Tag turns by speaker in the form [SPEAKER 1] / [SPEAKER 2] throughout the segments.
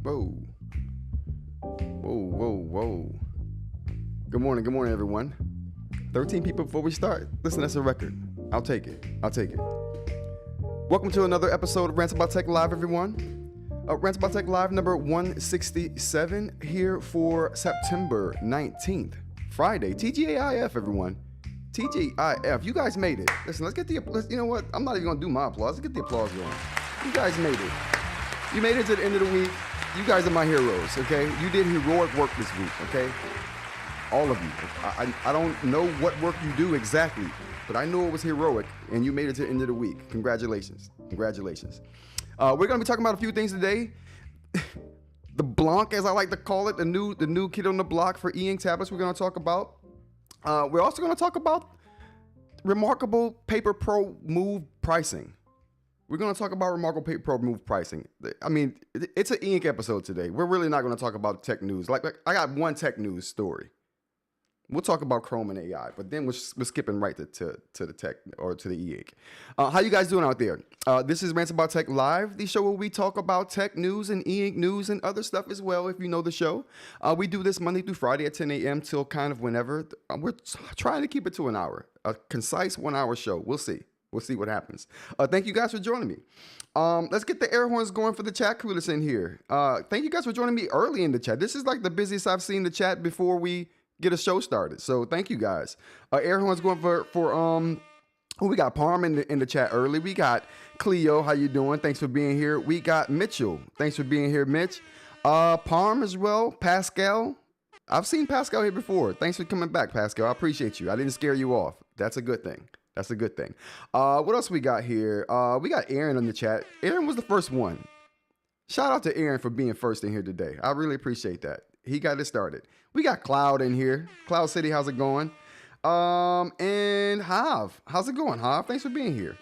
[SPEAKER 1] Whoa. Whoa, whoa, whoa. Good morning, everyone. 13 people before we start. Listen, that's a record. I'll take it. Welcome to another episode of Rants About Tech Live, everyone. Rants About Tech Live number 167 here for September 19th, Friday. TGIF, everyone. TGIF. You guys made it. Listen, let's get you know what? I'm not even going to do my applause. Let's get the applause going. You guys made it. You made it to the end of the week. You guys are my heroes, okay? You did heroic work this week, okay? All of you. I don't know what work you do exactly, but I know it was heroic, and you made it to the end of the week. Congratulations. We're going to be talking about a few things today. The Blanc, as I like to call it, the new kid on the block for eInk tablets we're going to talk about. We're also going to talk about remarkable Paper Pro Move pricing. We're going to talk about remarkable Paper Pro Move pricing. I mean, it's an eInk episode today. We're really not going to talk about tech news. Like I got one tech news story. We'll talk about Chrom and AI, but then we're skipping right to the tech or to the eInk. How you guys doing out there? This is Rants About Tech Live, the show where we talk about tech news and eInk news and other stuff as well, if you know the show. We do this Monday through Friday at 10 a.m. till kind of whenever. We're trying to keep it to an hour, a concise 1 hour show. We'll see. We'll see what happens. Thank you guys for joining me. Let's get the air horns going for the chat crew that's in here. Thank you guys for joining me early in the chat. This is like the busiest I've seen the chat before we get a show started. So thank you guys. Air horns going for we got Palm in the chat early. We got Cleo. How you doing? Thanks for being here. We got Mitchell. Thanks for being here, Mitch. Palm as well. Pascal. I've seen Pascal here before. Thanks for coming back, Pascal. I appreciate you. I didn't scare you off. That's a good thing. What else we got here? We got Aaron in the chat. Aaron was the first one. Shout out to Aaron for being first in here today. I really appreciate that. He got it started. We got Cloud in here. Cloud City, how's it going? And Hav. How's it going, Hav? Thanks for being here.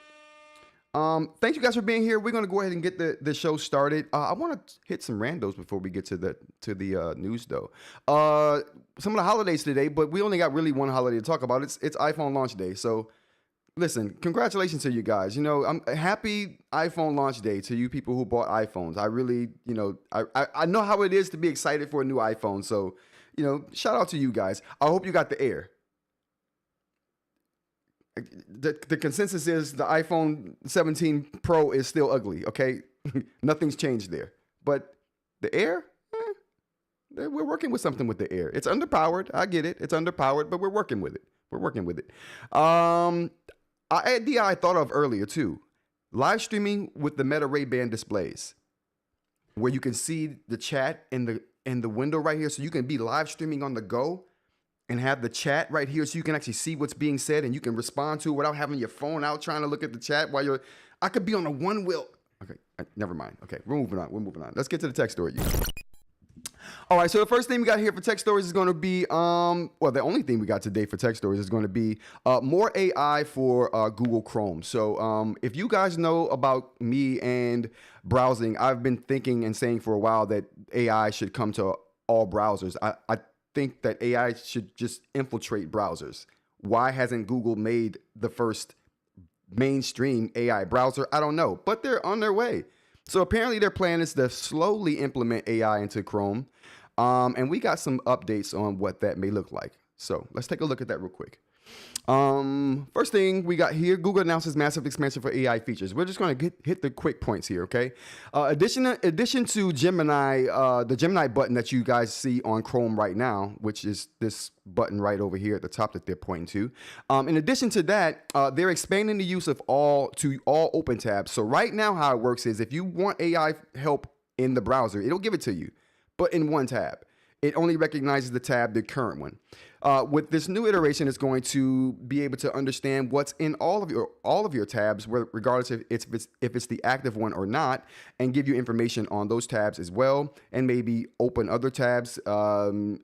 [SPEAKER 1] Thank you guys for being here. We're going to go ahead and get the show started. I want to hit some randos before we get to the news, though. Some of the holidays today, but we only got really one holiday to talk about. It's iPhone launch day, so listen, congratulations to you guys. You know, I'm happy iPhone launch day to you people who bought iPhones. I really, you know, I know how it is to be excited for a new iPhone. So, you know, shout out to you guys. I hope you got the Air. The consensus is the iPhone 17 Pro is still ugly, okay? Nothing's changed there. But the Air, we're working with something with the Air. It's underpowered. I get it. It's underpowered, but we're working with it. I thought of earlier too, live streaming with the Meta Rayban displays, where you can see the chat in the window right here, so you can be live streaming on the go. and have the chat right here so you can actually see what's being said and you can respond to it without having your phone out trying to look at the chat while you're, I could be on a one wheel. Okay, never mind. Okay, we're moving on. Let's get to the tech story. All right, so the first thing we got here for tech stories is going to be, well, the only thing we got today for tech stories is going to be more AI for Google Chrome. So if you guys know about me and browsing, I've been thinking and saying for a while that AI should come to all browsers. I think that AI should just infiltrate browsers. Why hasn't Google made the first mainstream AI browser? I don't know, but they're on their way. So apparently their plan is to slowly implement AI into Chrome. And we got some updates on what that may look like. So let's take a look at that real quick. First thing we got here, Google announces massive expansion for AI features. We're just going to hit the quick points here, okay? Addition to Gemini, the Gemini button that you guys see on Chrome right now, which is this button right over here at the top that they're pointing to. In addition to that, they're expanding the use of all open tabs. So right now how it works is if you want AI help in the browser, it'll give it to you, but in one tab. It only recognizes the tab, the current one. With this new iteration, it's going to be able to understand what's in all of your tabs, regardless if it's the active one or not, and give you information on those tabs as well, and maybe open other tabs,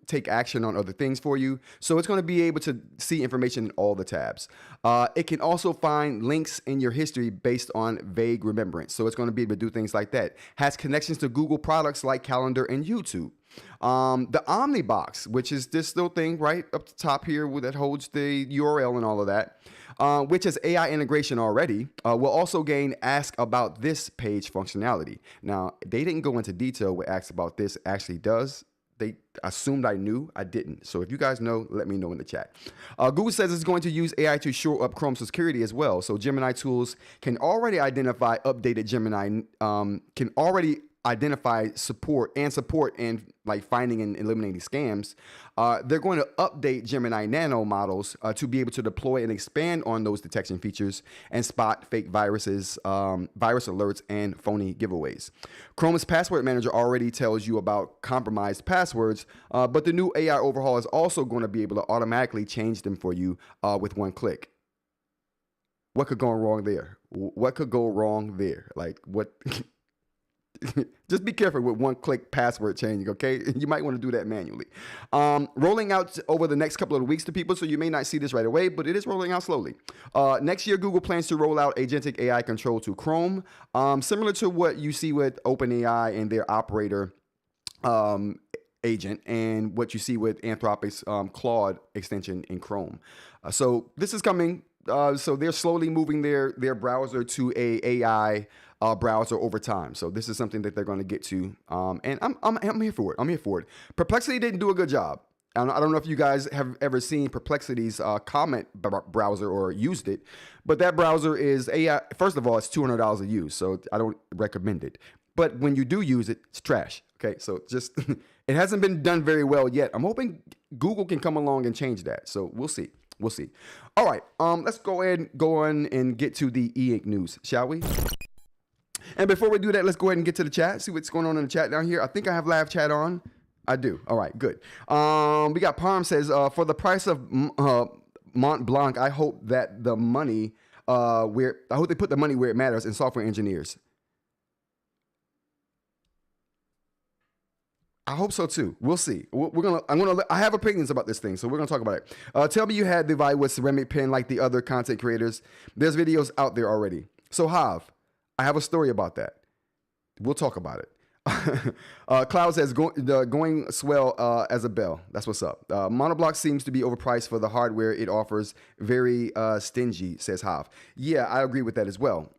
[SPEAKER 1] take action on other things for you. So it's going to be able to see information in all the tabs. It can also find links in your history based on vague remembrance. So it's going to be able to do things like that. Has connections to Google products like Calendar and YouTube. The Omnibox, which is this little thing right up the top here that holds the URL and all of that, which has AI integration already, will also gain Ask About This page functionality. Now, they didn't go into detail what Ask About This actually does. They assumed I knew. I didn't. So if you guys know, let me know in the chat. Google says it's going to use AI to shore up Chrome security as well. So Gemini tools can already identify updated Gemini, can already identify support and like finding and eliminating scams. They're going to update Gemini Nano models to be able to deploy and expand on those detection features and spot fake viruses, virus alerts, and phony giveaways. Chrome's password manager already tells you about compromised passwords, but the new AI overhaul is also going to be able to automatically change them for you with one click. What could go wrong there? What could go wrong there? Like what? Just be careful with one-click password changing, okay? You might want to do that manually. Rolling out over the next couple of weeks to people, so you may not see this right away, but it is rolling out slowly. Next year, Google plans to roll out agentic AI control to Chrome, similar to what you see with OpenAI and their operator agent and what you see with Anthropic's Claude extension in Chrome. So this is coming. So they're slowly moving their browser to a AI browser over time. So this is something that they're going to get to, and I'm here for it. I'm here for it. Perplexity didn't do a good job. I don't know if you guys have ever seen Perplexity's comment browser or used it, but that browser is AI. First of all, it's $200 a use, so I don't recommend it. But when you do use it, it's trash. Okay, so just it hasn't been done very well yet. I'm hoping Google can come along and change that. So we'll see. We'll see. All right, let's go on and get to the eInk news, shall we? And before we do that, let's go ahead and get to the chat. See what's going on in the chat down here. I think I have live chat on. I do. All right, good. We got Parm says, for the price of Mont Blanc, I hope that the money I hope they put the money where it matters in software engineers. I hope so too. We'll see. I have opinions about this thing, so we're gonna talk about it. Tell me you had the Viwoods ceramic pen like the other content creators. There's videos out there already. So Hav, I have a story about that. We'll talk about it. Cloud says going swell as a bell. That's what's up. Mont Blanc seems to be overpriced for the hardware it offers. Very stingy, says Hav. Yeah, I agree with that as well.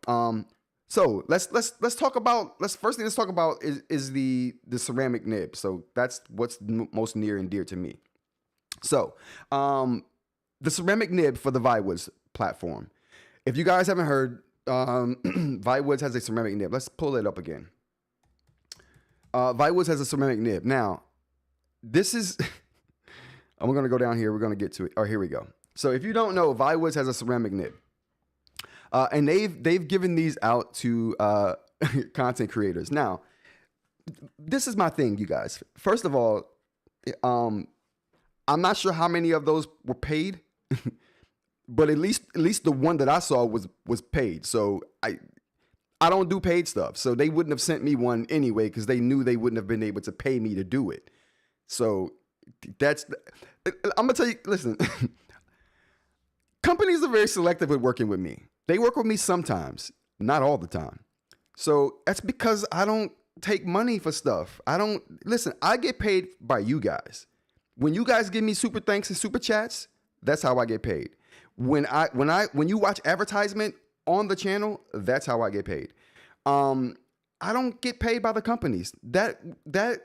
[SPEAKER 1] So let's talk about first thing let's talk about is the ceramic nib. So that's what's most near and dear to me. So the ceramic nib for the Viwoods platform. If you guys haven't heard, Viwoods has a ceramic nib. Let's pull it up again. Viwoods has a ceramic nib. Now, this is we're gonna go down here. We're gonna get to it. Oh, here we go. So if you don't know, Viwoods has a ceramic nib. And they've given these out to content creators. Now, this is my thing, you guys. First of all, I'm I'm not sure how many of those were paid, but at least the one that I saw was paid. So I don't do paid stuff, so they wouldn't have sent me one anyway because they knew they wouldn't have been able to pay me to do it. So I'm gonna tell you. Listen, companies are very selective with working with me. They work with me sometimes, not all the time. So that's because I don't take money for stuff. Listen. I get paid by you guys. When you guys give me super thanks and super chats, that's how I get paid. When you watch advertisement on the channel, that's how I get paid. I don't get paid by the companies. That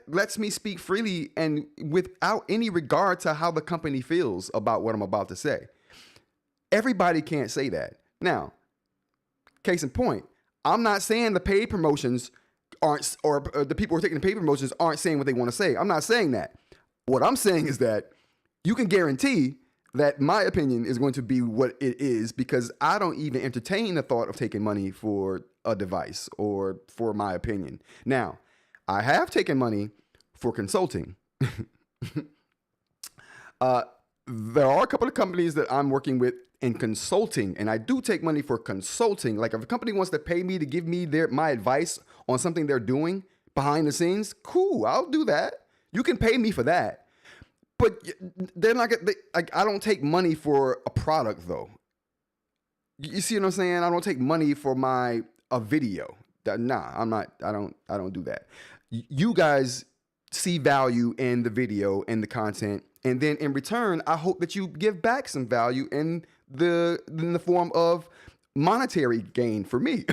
[SPEAKER 1] lets me speak freely and without any regard to how the company feels about what I'm about to say. Everybody can't say that. Now, case in point, I'm not saying the paid promotions aren't, or the people who are taking the paid promotions aren't saying what they want to say. I'm not saying that. What I'm saying is that you can guarantee that my opinion is going to be what it is because I don't even entertain the thought of taking money for a device or for my opinion. Now, I have taken money for consulting. There are a couple of companies that I'm working with in consulting, and I do take money for consulting. Like if a company wants to pay me to give me my advice on something they're doing behind the scenes, cool, I'll do that. You can pay me for that. But they're not I don't take money for a product though. You see what I'm saying? I don't take money for a video. Nah, I'm not. I don't do that. You guys see value in the video and the content, and then in return, I hope that you give back some value in the form of monetary gain for me.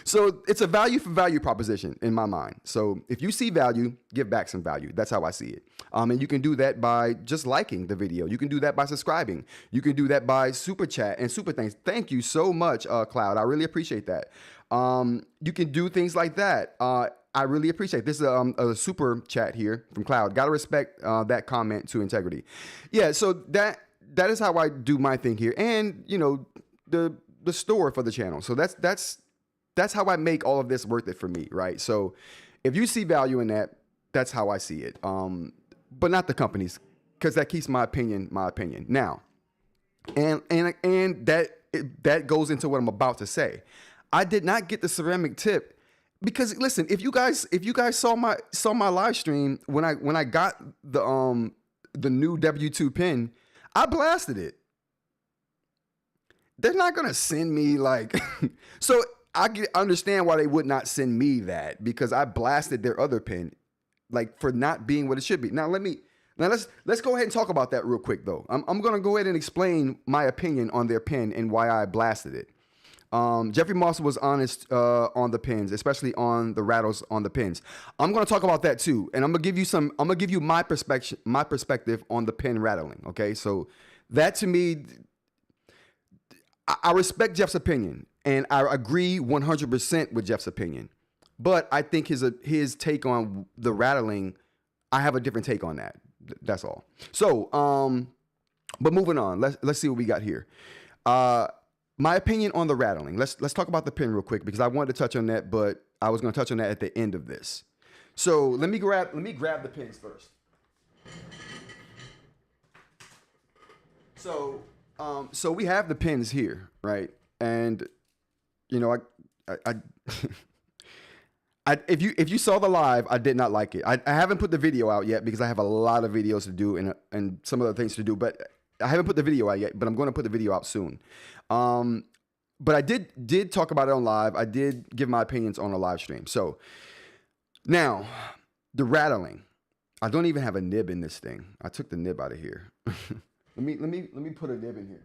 [SPEAKER 1] So it's a value for value proposition in my mind. So if you see value, give back some value. That's how I see it. And you can do that by just liking the video. You can do that by subscribing. You can do that by super chat and super thanks. Thank you so much, Cloud. I really appreciate that. You can do things like that. I really appreciate this. Is a super chat here from Cloud. Gotta respect that comment to integrity. Yeah, so that is how I do my thing here. And you know, the store for the channel. So that's how I make all of this worth it for me, right? So if you see value in that, that's how I see it. But not the companies, because that keeps my opinion. Now, and that goes into what I'm about to say. I did not get the ceramic tip because listen, if you guys saw my live stream when I got the new W2 pin, I blasted it. They're not gonna send me like so I understand why they would not send me that because I blasted their other pin like for not being what it should be. Now let's go ahead and talk about that real quick though. I'm gonna go ahead and explain my opinion on their pin and why I blasted it. Jeffrey Moss was honest on the pins, especially on the rattles on the pins. I'm gonna talk about that too, and I'm gonna give you my perspective on the pin rattling. Okay, so that to me, I respect Jeff's opinion, and I agree 100% with Jeff's opinion. But I think his take on the rattling, I have a different take on that. That's all. So, but moving on, let's see what we got here. My opinion on the rattling. Let's talk about the pin real quick because I wanted to touch on that, but I was going to touch on that at the end of this. So let me grab the pins first. So we have the pins here, right? And you know, if you saw the live, I did not like it. I haven't put the video out yet because I have a lot of videos to do and some other things to do, but I haven't put the video out yet, but I'm going to put the video out soon. But I did talk about it on live. I did give my opinions on a live stream. So now the rattling, I don't even have a nib in this thing. I took the nib out of here. Let me put a nib in here.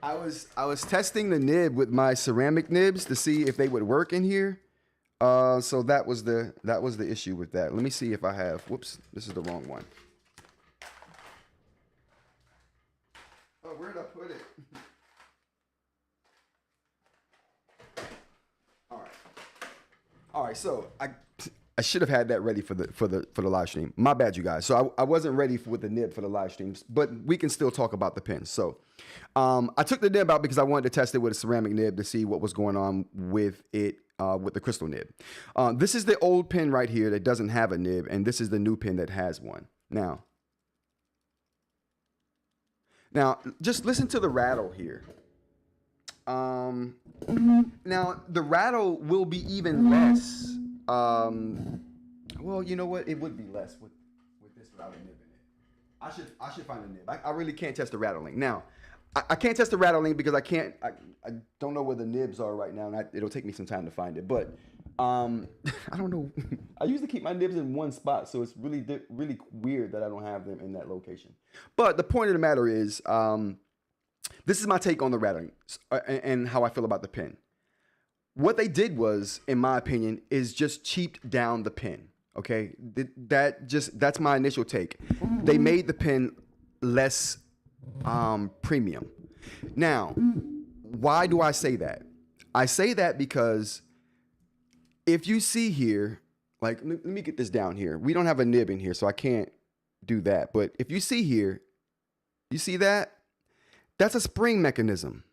[SPEAKER 1] I was testing the nib with my ceramic nibs to see if they would work in here. So that was the issue with that. Let me see if I have. Whoops, this is the wrong one. Oh, where did I put it? All right. So I should have had that ready for the live stream. My bad, you guys. So I wasn't ready with the nib for the live streams, but we can still talk about the pins. So I took the nib out because I wanted to test it with a ceramic nib to see what was going on with it with the crystal nib. This is the old pin right here that doesn't have a nib, and this is the new pin that has one. Now, just listen to the rattle here. Now the rattle will be even less. Well, you know what? It would be less with this without a nib in it. I should find a nib. I really can't test the rattling. Now, I can't test the rattling because I don't know where the nibs are right now, and it'll take me some time to find it. But I don't know. I usually keep my nibs in one spot, so it's really weird that I don't have them in that location. But the point of the matter is, this is my take on the rattling and how I feel about the pin. What they did was, in my opinion, is just cheaped down the pin. Okay, that's my initial take. They made the pin less premium. Now, why do I say that? I say that because if you see here, like, let me get this down here. We don't have a nib in here, so I can't do that. But if you see here, you see that? That's a spring mechanism.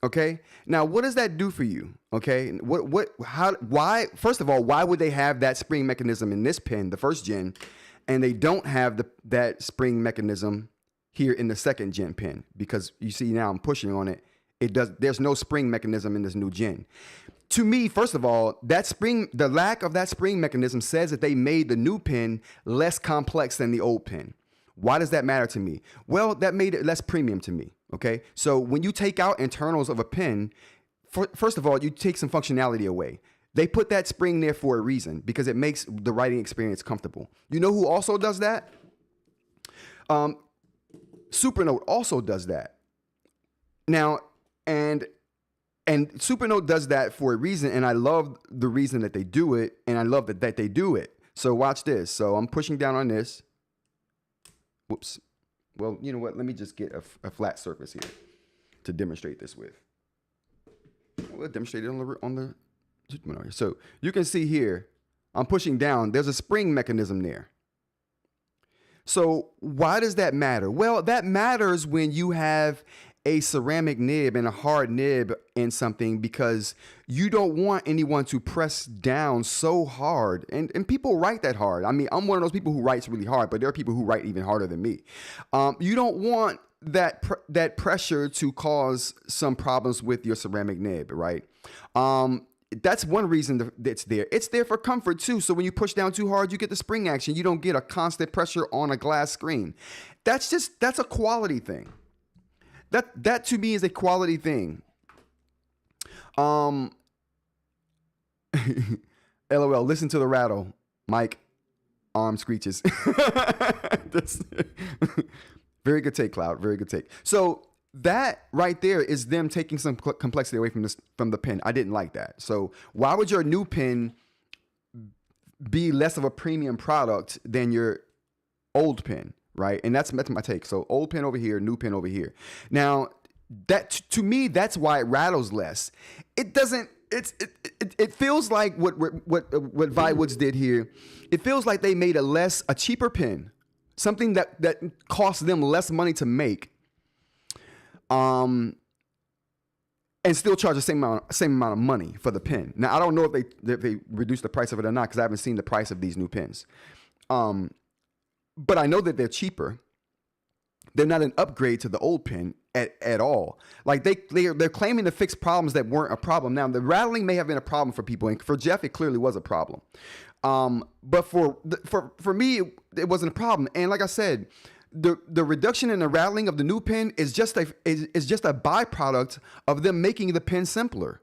[SPEAKER 1] Okay. Now, what does that do for you? Okay. Why, first of all, why would they have that spring mechanism in this pin, the first gen, and they don't have that spring mechanism here in the second gen pin? Because you see now I'm pushing on it. There's no spring mechanism in this new gen. To me, first of all, the lack of that spring mechanism says that they made the new pin less complex than the old pin. Why does that matter to me? Well, that made it less premium to me. Okay. So when you take out internals of a pin, first of all, you take some functionality away. They put that spring there for a reason, because it makes the writing experience comfortable. You know who also does that? Supernote also does that. Now, and Supernote does that for a reason, and I love the reason that they do it, and I love that they do it. So watch this. So I'm pushing down on this. Whoops. Well, you know what? Let me just get a flat surface here to demonstrate this with. We'll demonstrate it on the. So you can see here, I'm pushing down. There's a spring mechanism there. So why does that matter? Well, that matters when you have a ceramic nib and a hard nib in something, because you don't want anyone to press down so hard. And people write that hard. I mean, I'm one of those people who writes really hard, but there are people who write even harder than me. You don't want that pressure to cause some problems with your ceramic nib, right? That's one reason it's there. It's there for comfort too. So when you push down too hard, you get the spring action. You don't get a constant pressure on a glass screen. That's a quality thing. That to me is a quality thing. LOL, listen to the rattle. Mike, arm screeches. Very good take, Cloud. Very good take. So that right there is them taking some complexity away from the pen. I didn't like that. So why would your new pen be less of a premium product than your old pen? Right. And that's my take. So old pen over here, new pen over here. Now, that to me, that's why it rattles less. It doesn't. It feels like what Viwoods did here. It feels like they made a cheaper pen, something that costs them less money to make, and still charge the same amount of money for the pen. Now, I don't know if they reduced the price of it or not, because I haven't seen the price of these new pens. But I know that they're cheaper. They're not an upgrade to the old pen at all. Like they're claiming to fix problems that weren't a problem. Now, the rattling may have been a problem for people, and for Jeff, it clearly was a problem. But for me, it wasn't a problem. And like I said, the reduction in the rattling of the new pen is just a byproduct of them making the pen simpler,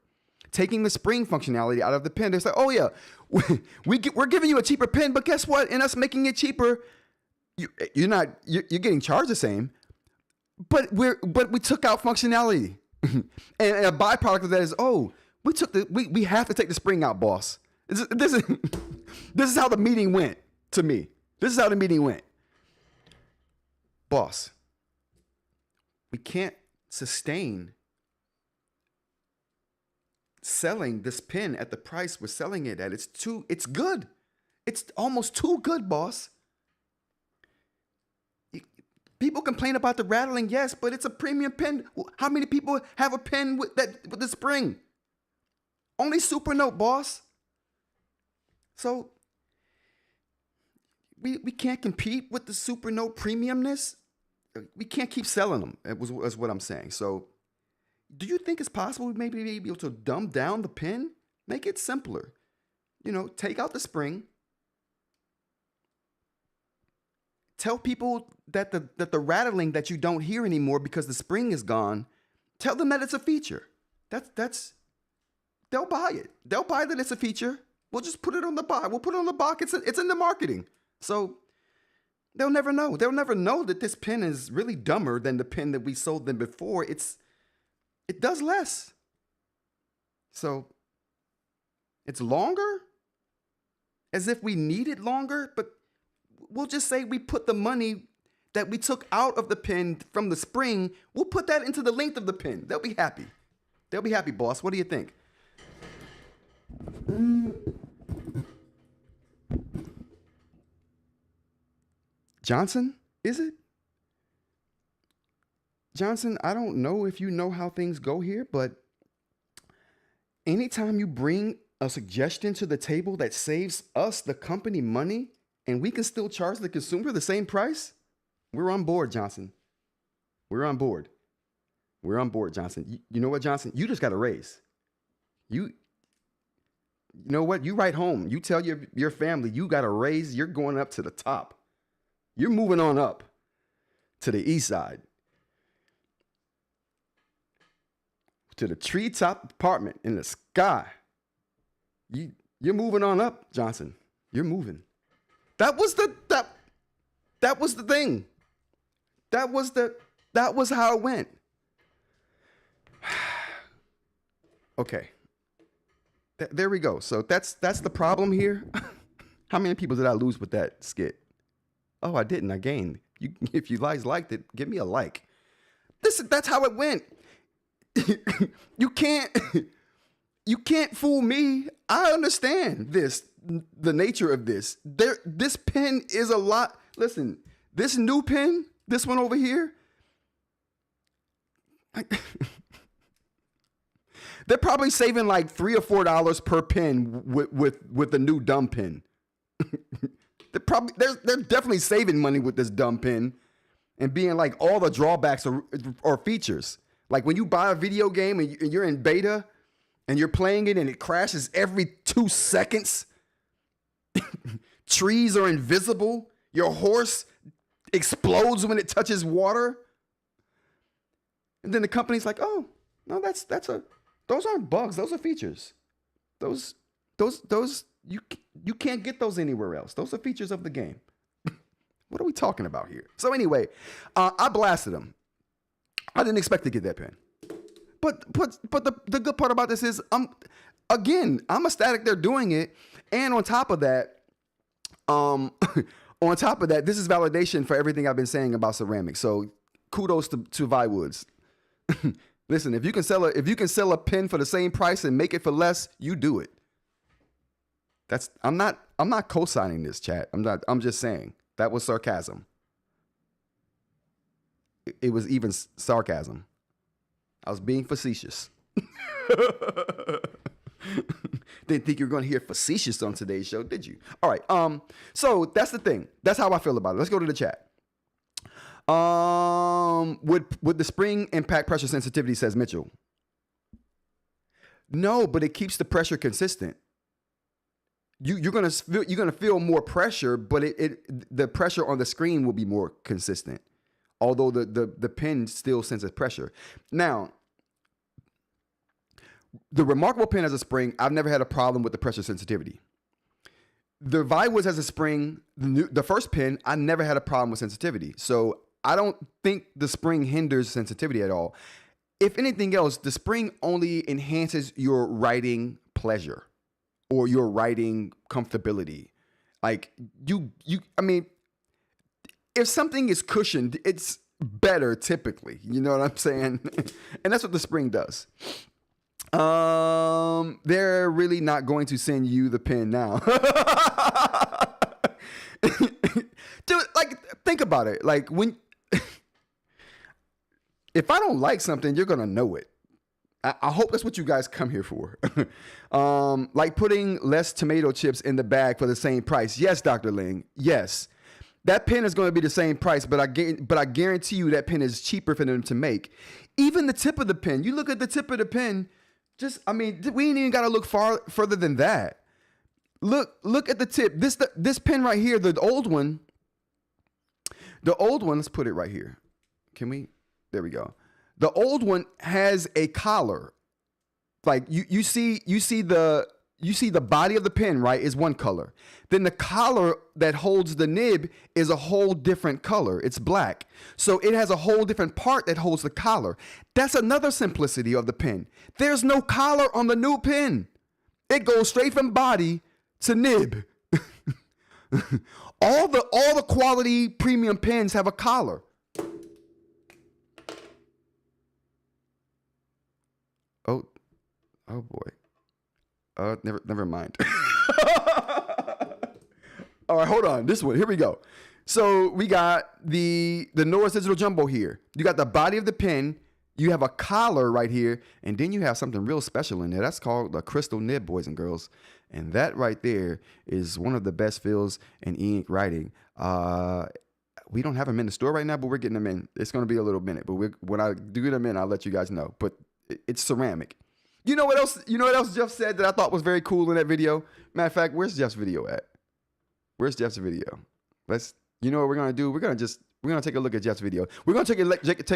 [SPEAKER 1] taking the spring functionality out of the pen. They say, oh yeah, we're giving you a cheaper pen, but guess what? In us making it cheaper, you're getting charged the same, but we took out functionality, and a byproduct of that is, we have to take the spring out, boss. This is how the meeting went to me. This is how the meeting went, boss. We can't sustain selling this pen at the price we're selling it at. It's good. It's almost too good, boss. People complain about the rattling, yes, but it's a premium pen. How many people have a pen with the spring? Only Supernote, boss. So we can't compete with the Supernote premiumness. We can't keep selling them. Is what I'm saying. So, do you think it's possible maybe be able to dumb down the pen, make it simpler? Take out the spring. Tell people that the rattling that you don't hear anymore because the spring is gone. Tell them that it's a feature. They'll buy it. They'll buy that it's a feature. We'll just put it on the box. We'll put it on the box. It's in the marketing. So they'll never know. They'll never know that this pen is really dumber than the pen that we sold them before. It does less. So it's longer, as if we need it longer, but we'll just say we put the money that we took out of the pen from the spring, we'll put that into the length of the pen. They'll be happy. They'll be happy, boss. What do you think? Johnson, is it? Johnson, I don't know if you know how things go here, but anytime you bring a suggestion to the table that saves us, the company, money, and we can still charge the consumer the same price, we're on board, Johnson. We're on board. We're on board, Johnson. You know what, Johnson? You just got a raise. You know what? You write home. You tell your family you got a raise. You're going up to the top. You're moving on up to the east side, to the treetop apartment in the sky. You're moving on up, Johnson. You're moving. That was the thing. That was how it went. Okay. There we go. So that's the problem here. How many people did I lose with that skit? Oh, I didn't. I gained. If you guys liked it, give me a like. That's how it went. You can't fool me. I understand the nature of this. This pen is a lot. Listen, this new pen, this one over here, they're probably saving like $3 or $4 per pen with the new dumb pen. They're definitely saving money with this dumb pen and being like all the drawbacks or features. Like when you buy a video game and you're in beta and you're playing it and it crashes every 2 seconds. Trees are invisible. Your horse explodes when it touches water. And then the company's like, oh, no, those aren't bugs. Those are features. Those you can't get those anywhere else. Those are features of the game. What are we talking about here? So anyway, I blasted them. I didn't expect to get that pen. But the good part about this is I'm ecstatic they're doing it. And on top of that, this is validation for everything I've been saying about ceramics. So kudos to Viwoods. Listen, if you can sell a pen for the same price and make it for less, you do it. I'm not co-signing this, chat. I'm just saying that was sarcasm. It was even sarcasm. I was being facetious. Didn't think you were going to hear facetious on today's show, did you? All right. So that's the thing. That's how I feel about it. Let's go to the chat. Would the spring impact pressure sensitivity, says Mitchell. No, but it keeps the pressure consistent. You're gonna feel more pressure, but the pressure on the screen will be more consistent. Although the pen still senses pressure. Now, the Remarkable pen has a spring. I've never had a problem with the pressure sensitivity. The Viwoods has a spring. The first pen, I never had a problem with sensitivity. So I don't think the spring hinders sensitivity at all. If anything else, the spring only enhances your writing pleasure or your writing comfortability. Like I mean, if something is cushioned, it's better typically. You know what I'm saying? And that's what the spring does. They're really not going to send you the pen now. Dude, like, think about it. Like, when if I don't like something, you're gonna know it. I hope that's what you guys come here for. Like putting less tomato chips in the bag for the same price. Yes, Dr. Ling. Yes. That pen is going to be the same price, but I guarantee you that pen is cheaper for them to make. Even the tip of the pen. You look at the tip of the pen, we ain't even got to look further than that. Look at the tip. This pen right here, the old one, let's put it right here. There we go. The old one has a collar. Like you see the body of the pen, right, is one color. Then the collar that holds the nib is a whole different color. It's black. So it has a whole different part that holds the collar. That's another simplicity of the pen. There's no collar on the new pen. It goes straight from body to nib. All the quality premium pens have a collar. Oh boy. Never mind. All right, hold on. This one. Here we go. So we got the Norris Digital Jumbo here. You got the body of the pen. You have a collar right here, and then you have something real special in there. That's called the crystal nib, boys and girls. And that right there is one of the best feels in e-ink writing. We don't have them in the store right now, but we're getting them in. It's going to be a little minute, but when I do get them in, I'll let you guys know. But it's ceramic. You know what else? You know what else Jeff said that I thought was very cool in that video? Matter of fact, where's Jeff's video at? Where's Jeff's video? You know what we're gonna do? We're gonna take a look at Jeff's video. We're gonna take a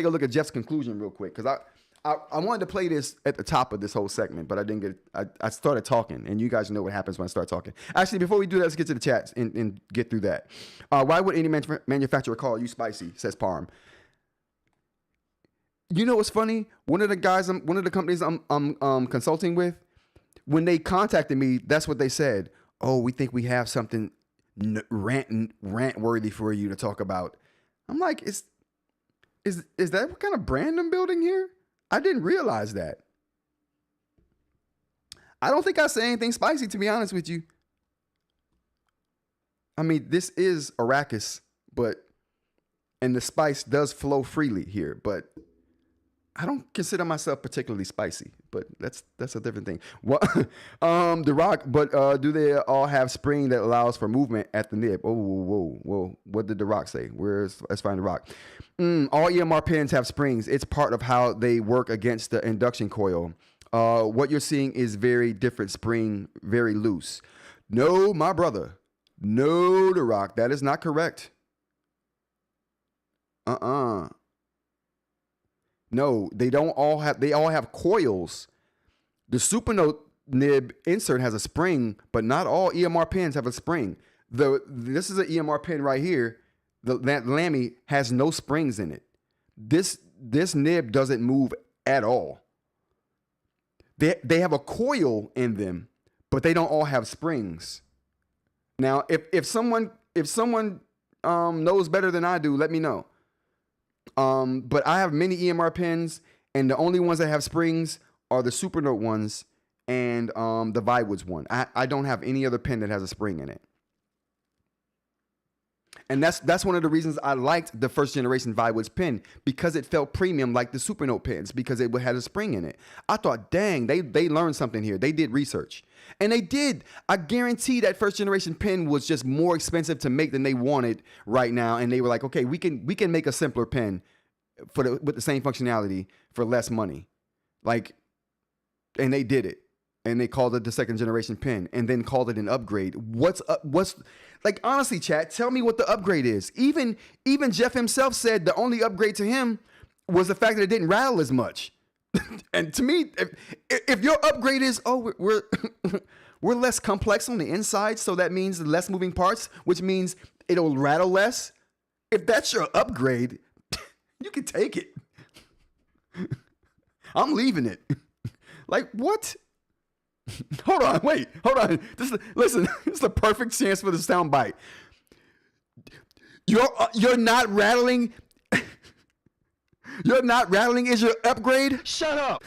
[SPEAKER 1] look at Jeff's conclusion real quick, because I wanted to play this at the top of this whole segment, but I didn't get it. I started talking, and you guys know what happens when I start talking. Actually, before we do that, let's get to the chats and get through that. Why would any manufacturer call you spicy? Says Parm. You know what's funny? One of the companies I'm consulting with, when they contacted me, that's what they said. Oh, we think we have something rant worthy for you to talk about. I'm like, is that what kind of brand I'm building here? I didn't realize that. I don't think I say anything spicy, to be honest with you. I mean, this is Arrakis, and the spice does flow freely here, but I don't consider myself particularly spicy, but that's a different thing. What, the rock, but do they all have spring that allows for movement at the nib? Oh, whoa. What did the rock say? Let's find the rock. All EMR pens have springs. It's part of how they work against the induction coil. What you're seeing is very different spring, very loose. No, my brother. No, the rock. That is not correct. No, they all have coils. The Supernote nib insert has a spring, but not all EMR pens have a spring. This is an EMR pen right here. That Lamy has no springs in it. This nib doesn't move at all. They have a coil in them, but they don't all have springs. Now, if someone knows better than I do, let me know. But I have many EMR pens, and the only ones that have springs are the Supernote ones and the Viwoods one. I don't have any other pen that has a spring in it. And that's one of the reasons I liked the first generation Viwoods pen, because it felt premium like the Supernote pens, because it had a spring in it. I thought, dang, they learned something here. They did research. And they did. I guarantee that first generation pen was just more expensive to make than they wanted right now. And they were like, okay, we can make a simpler pen with the same functionality for less money. And they did it. And they called it the second generation pen, and then called it an upgrade. What's honestly, chat, tell me what the upgrade is. Even Jeff himself said the only upgrade to him was the fact that it didn't rattle as much. And to me, if your upgrade is, we're less complex on the inside, so that means less moving parts, which means it'll rattle less. If that's your upgrade, you can take it. I'm leaving it. Like, what? Hold on. Listen, this is the perfect chance for the sound bite. You're not rattling. You're not rattling is your upgrade?
[SPEAKER 2] Shut up.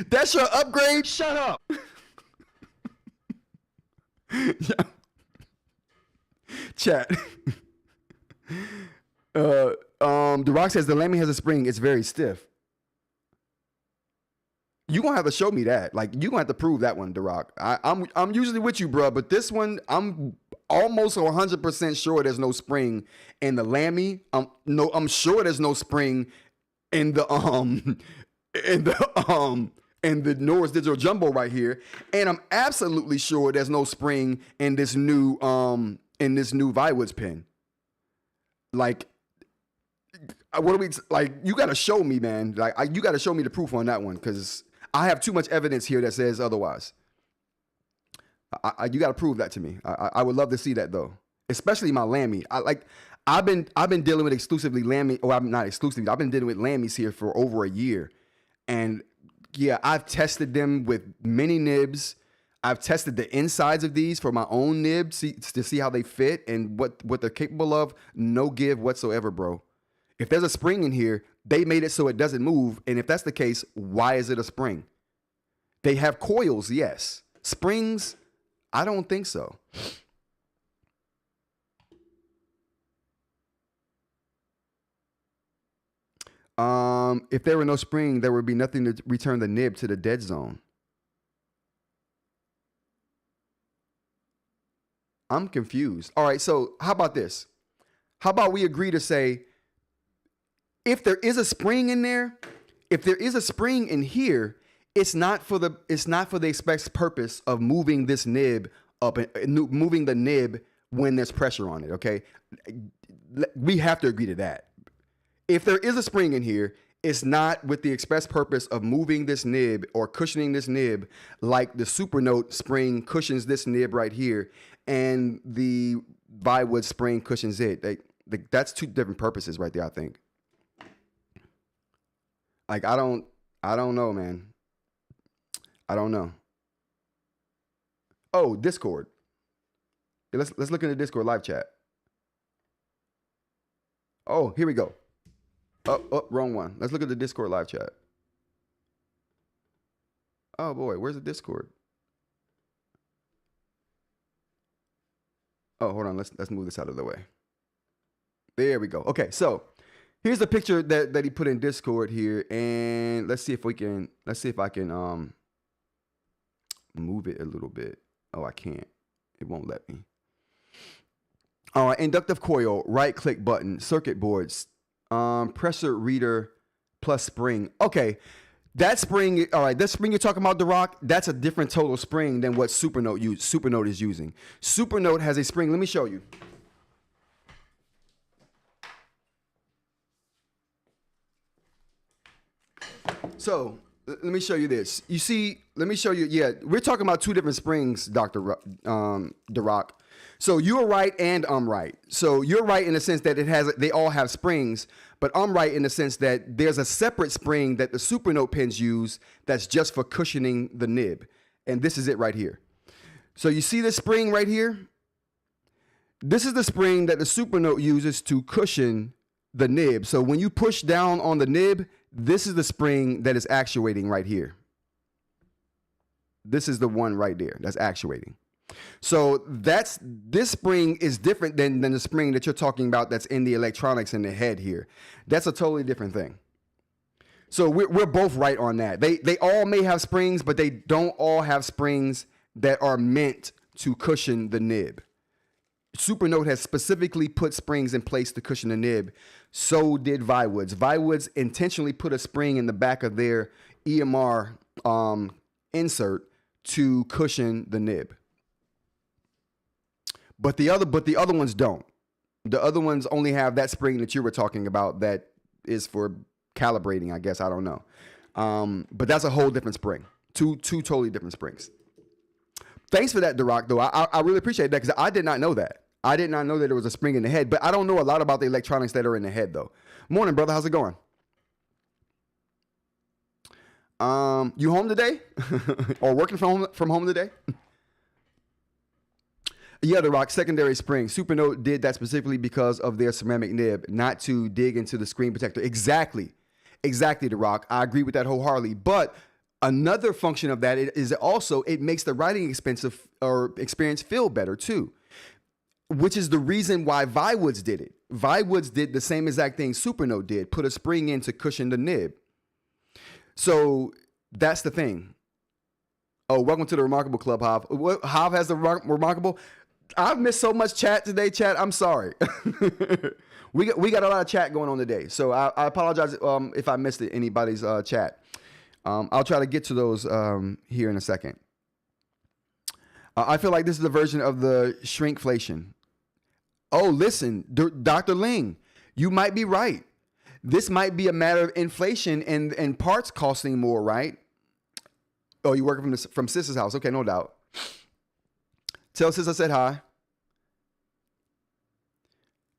[SPEAKER 1] That's your upgrade?
[SPEAKER 2] Shut up.
[SPEAKER 1] Yeah. Chat. The Rock says the Lamy has a spring. It's very stiff. You gonna have to show me that. Like, you gonna have to prove that one, The Rock. I'm usually with you, bro, but this one I'm almost 100% sure there's no spring in the Lamy. I'm sure there's no spring in the Norris Digital Jumbo right here, and I'm absolutely sure there's no spring in this new Viwoods pen. Like, what are we like? You got to show me, man. Like, you got to show me the proof on that one, because I have too much evidence here that says otherwise. You got to prove that to me. I would love to see that though, especially my Lamy. I've been dealing with exclusively Lamy. Oh, I'm not exclusively. I've been dealing with Lamys here for over a year, and yeah, I've tested them with many nibs. I've tested the insides of these for my own nibs to see how they fit and what they're capable of. No give whatsoever, bro. If there's a spring in here, they made it so it doesn't move. And if that's the case, why is it a spring? They have coils, yes. Springs, I don't think so. If there were no spring, there would be nothing to return the nib to the dead zone. I'm confused. All right, so how about this? How about we agree to say, if there is a spring in there, if there is a spring in here, it's not for the express purpose of moving this nib up and moving the nib when there's pressure on it. Okay, we have to agree to that. If there is a spring in here, it's not with the express purpose of moving this nib or cushioning this nib like the Supernote spring cushions this nib right here, and the Viwoods spring cushions it. That's two different purposes right there, I think. Like, I don't know, man. I don't know. Oh, Discord. Yeah, let's look in the Discord live chat. Oh, here we go. Oh, wrong one. Let's look at the Discord live chat. Oh boy, where's the Discord? Oh, hold on. Let's move this out of the way. There we go. Okay, so here's the picture that he put in Discord here, and let's see if I can move it a little bit. Oh, I can't. It won't let me. All right, inductive coil, right click button, circuit boards, pressure reader plus spring. Okay, that spring. All right, that spring you're talking about, The Rock. That's a different total spring than what Supernote is using. Supernote has a spring. Let me show you. So let me show you this. You see, let me show you. Yeah, we're talking about two different springs, The Rock. So you're right and I'm right. So you're right in the sense that they all have springs, but I'm right in the sense that there's a separate spring that the Supernote pens use that's just for cushioning the nib. And this is it right here. So you see this spring right here? This is the spring that the Supernote uses to cushion the nib. So when you push down on the nib, this is the spring that is actuating right here. This is the one right there that's actuating. So this spring is different than the spring that you're talking about that's in the electronics in the head here. That's a totally different thing. So we're both right on that. They all may have springs, but they don't all have springs that are meant to cushion the nib. Supernote has specifically put springs in place to cushion the nib. So did Viwoods. Viwoods intentionally put a spring in the back of their EMR insert to cushion the nib. But the other ones don't. The other ones only have that spring that you were talking about that is for calibrating, I guess. I don't know. But that's a whole different spring. Two totally different springs. Thanks for that, The Rock, though. I really appreciate that because I did not know that. I did not know that there was a spring in the head, but I don't know a lot about the electronics that are in the head, though. Morning, brother. How's it going? You home today? Or working from home today? Yeah, The Rock, secondary spring. Supernote did that specifically because of their ceramic nib, not to dig into the screen protector. Exactly, The Rock. I agree with that wholeheartedly. But Another function of that is also it makes the writing experience feel better too, which is the reason why Viwoods did it. Viwoods did the same exact thing Supernote did, put a spring in to cushion the nib. So that's the thing. Oh, welcome to the Remarkable Club, Hav. Hav has the Remarkable. I've missed so much chat today, chat. I'm sorry. we got a lot of chat going on today, so I apologize if I missed anybody's chat. I'll try to get to those here in a second. I feel like this is a version of the shrinkflation. Oh, listen, Dr. Ling, you might be right. This might be a matter of inflation and parts costing more, right? Oh, you working from Sis's house? Okay, no doubt. Tell Sis I said hi.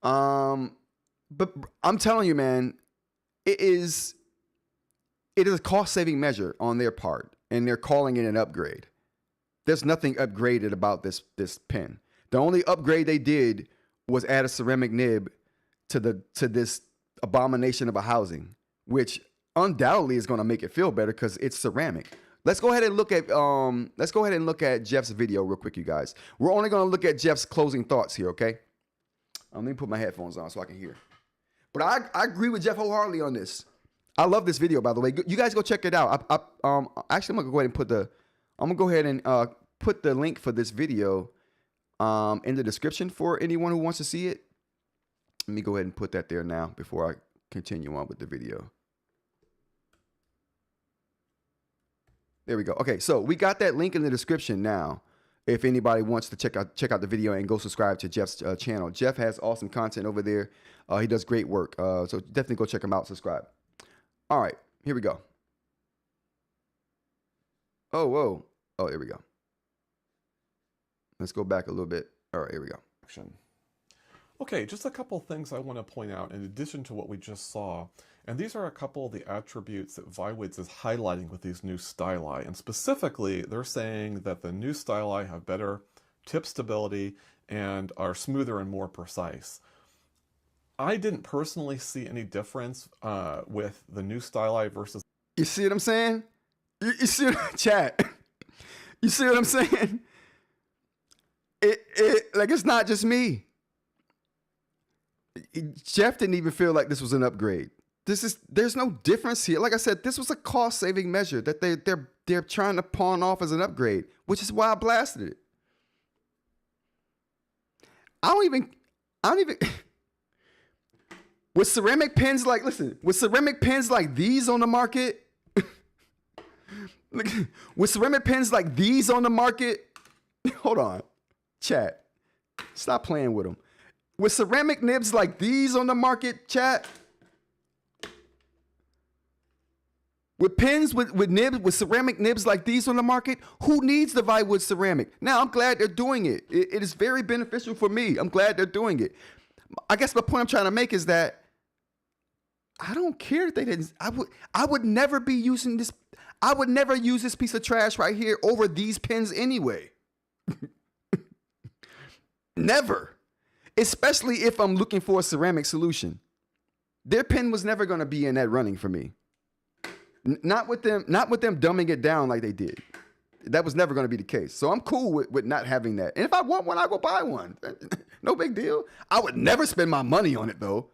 [SPEAKER 1] But I'm telling you, man, it is a cost-saving measure on their part, and they're calling it an upgrade. There's nothing upgraded about this pen. The only upgrade they did was add a ceramic nib to this abomination of a housing, which undoubtedly is going to make it feel better because it's ceramic. Let's go ahead and look at Jeff's video real quick, you guys. We're only going to look at Jeff's closing thoughts here, okay? Let me put my headphones on so I can hear. But I agree with Jeff wholeheartedly on this. I love this video, by the way. You guys go check it out. Actually, I'm gonna go ahead and put the link for this video in the description for anyone who wants to see it. Let me go ahead and put that there now before I continue on with the video. There we go. Okay, so we got that link in the description now. If anybody wants to check out the video and go subscribe to Jeff's channel. Jeff has awesome content over there. He does great work. So definitely go check him out. Subscribe. All right, here we go. Oh, whoa. Oh, here we go. Let's go back a little bit. All right, here we go.
[SPEAKER 2] Okay, just a couple things I want to point out in addition to what we just saw. And these are a couple of the attributes that Viwoods is highlighting with these new Stylii. And specifically, they're saying that the new Stylii have better tip stability and are smoother and more precise. I didn't personally see any difference with the new Stylii versus...
[SPEAKER 1] You see what I'm saying? You see what, chat? You see what I'm saying? Like, it's not just me. Jeff didn't even feel like this was an upgrade. There's no difference here. Like I said, this was a cost-saving measure that they're trying to pawn off as an upgrade, which is why I blasted it. I don't even with ceramic pens like, listen, with ceramic pens like these on the market, with ceramic pens like these on the market, hold on, chat, stop playing with them. With ceramic nibs like these on the market, chat, with pens with ceramic nibs like these on the market, who needs the Viwoods ceramic? Now, I'm glad they're doing it. It is very beneficial for me. I'm glad they're doing it. I guess the point I'm trying to make is that I don't care if they didn't. I would never be using this. I would never use this piece of trash right here over these pens anyway. Never. Especially if I'm looking for a ceramic solution. Their pen was never going to be in that running for me. Not with them dumbing it down like they did. That was never going to be the case. So I'm cool with not having that. And if I want one, I'll go buy one. No big deal. I would never spend my money on it though.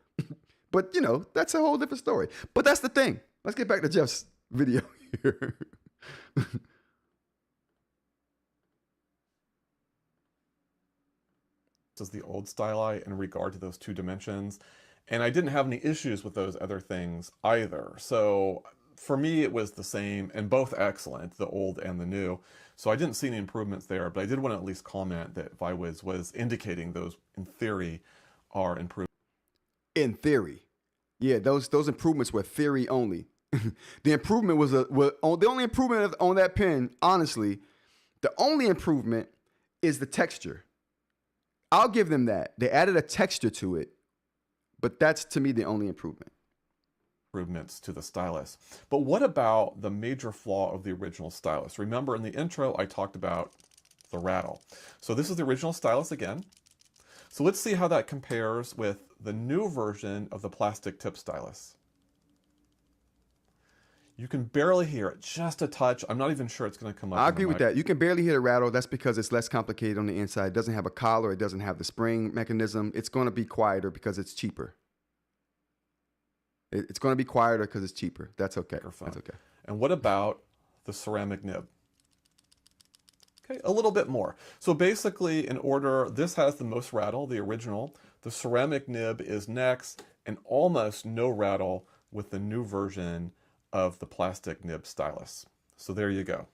[SPEAKER 1] But you know, that's a whole different story. But that's the thing. Let's get back to Jeff's video here.
[SPEAKER 2] This is the old Stylii in regard to those two dimensions. And I didn't have any issues with those other things either. So for me, it was the same and both excellent, the old and the new. So I didn't see any improvements there, but I did want to at least comment that Viwoods was indicating those, in theory, are improved.
[SPEAKER 1] In theory. Yeah, those improvements were theory only. The improvement was the only improvement on that pen, honestly, the only improvement is the texture. I'll give them that. They added a texture to it, but that's, to me, the only improvement.
[SPEAKER 2] Improvements to the Stylus. But what about the major flaw of the original Stylus? Remember in the intro, I talked about the rattle. So this is the original Stylus again. So let's see how that compares with the new version of the plastic tip Stylus. You can barely hear it, just a touch. I'm not even sure it's going to come up.
[SPEAKER 1] I agree with that. You can barely hear the rattle. That's because it's less complicated on the inside. It doesn't have a collar. It doesn't have the spring mechanism. It's going to be quieter because it's cheaper. It's going to be quieter because it's cheaper. That's okay. That's okay.
[SPEAKER 2] And what about the ceramic nib? Okay, a little bit more. So basically, in order, this has the most rattle, the original. The ceramic nib is next, and almost no rattle with the new version of the plastic nib stylus. So there you go.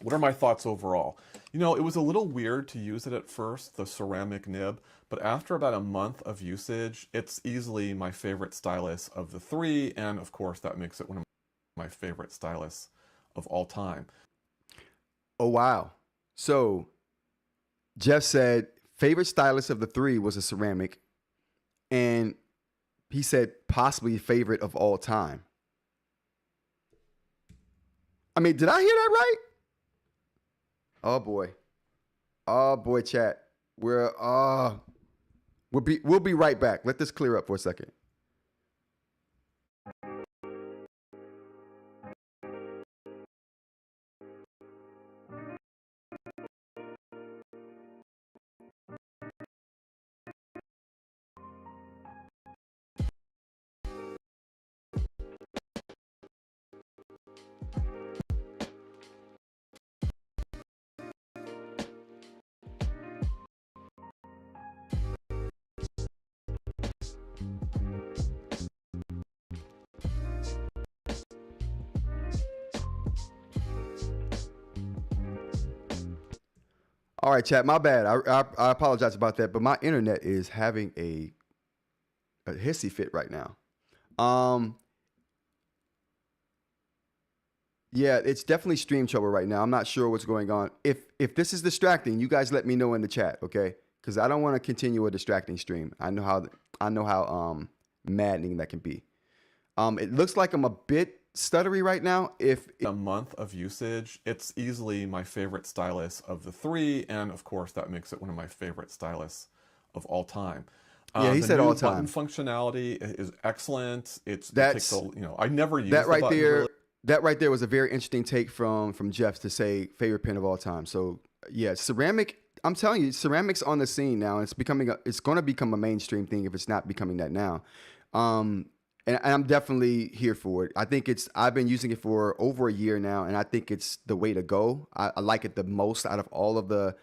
[SPEAKER 2] What are my thoughts overall? You know, it was a little weird to use it at first, the ceramic nib, but after about a month of usage, it's easily my favorite stylus of the three, and of course that makes it one of my favorite stylus of all time.
[SPEAKER 1] Oh, wow. So Jeff said favorite stylus of the three was a ceramic, and he said possibly favorite of all time. I mean, did I hear that right? Oh boy, chat. We'll be right back. Let this clear up for a second. All right, chat. My bad. I apologize about that, but my internet is having a hissy fit right now. Yeah, it's definitely stream trouble right now. I'm not sure what's going on. If this is distracting, you guys let me know in the chat, okay? Because I don't want to continue a distracting stream. I know how maddening that can be. It looks like I'm a bit stuttery right now.
[SPEAKER 2] A month of usage, it's easily my favorite stylus of the three, and of course that makes it one of my favorite stylus of all time.
[SPEAKER 1] Yeah, he said all time.
[SPEAKER 2] Button functionality is excellent. I never use
[SPEAKER 1] that right there.
[SPEAKER 2] Really.
[SPEAKER 1] That right there was a very interesting take from Jeff to say favorite pen of all time. So yeah, ceramic. I'm telling you, ceramics on the scene now. It's going to become a mainstream thing if it's not becoming that now. And I'm definitely here for it. I think I've been using it for over a year now, and I think it's the way to go. I like it the most out of all of the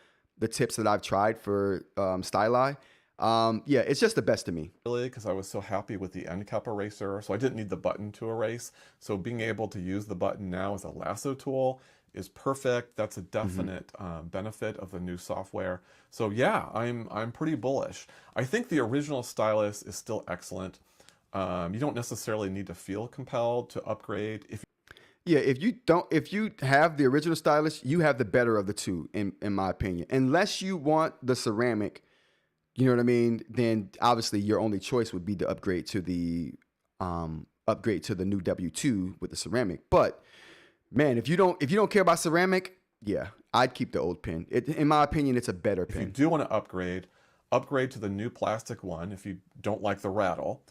[SPEAKER 1] tips that I've tried for Stylii. Yeah, it's just the best to me.
[SPEAKER 2] Really, because I was so happy with the end cap eraser, so I didn't need the button to erase. So being able to use the button now as a lasso tool is perfect. That's a definite benefit of the new software. So yeah, I'm pretty bullish. I think the original stylus is still excellent. You don't necessarily need to feel compelled to upgrade. If
[SPEAKER 1] you have the original stylus, you have the better of the two, in my opinion. Unless you want the ceramic, you know what I mean? Then obviously your only choice would be to upgrade to the new W2 with the ceramic. But man, if you don't care about ceramic, yeah, I'd keep the old pen. In my opinion, it's a better pen.
[SPEAKER 2] If you do want to upgrade to the new plastic one if you don't like the rattle.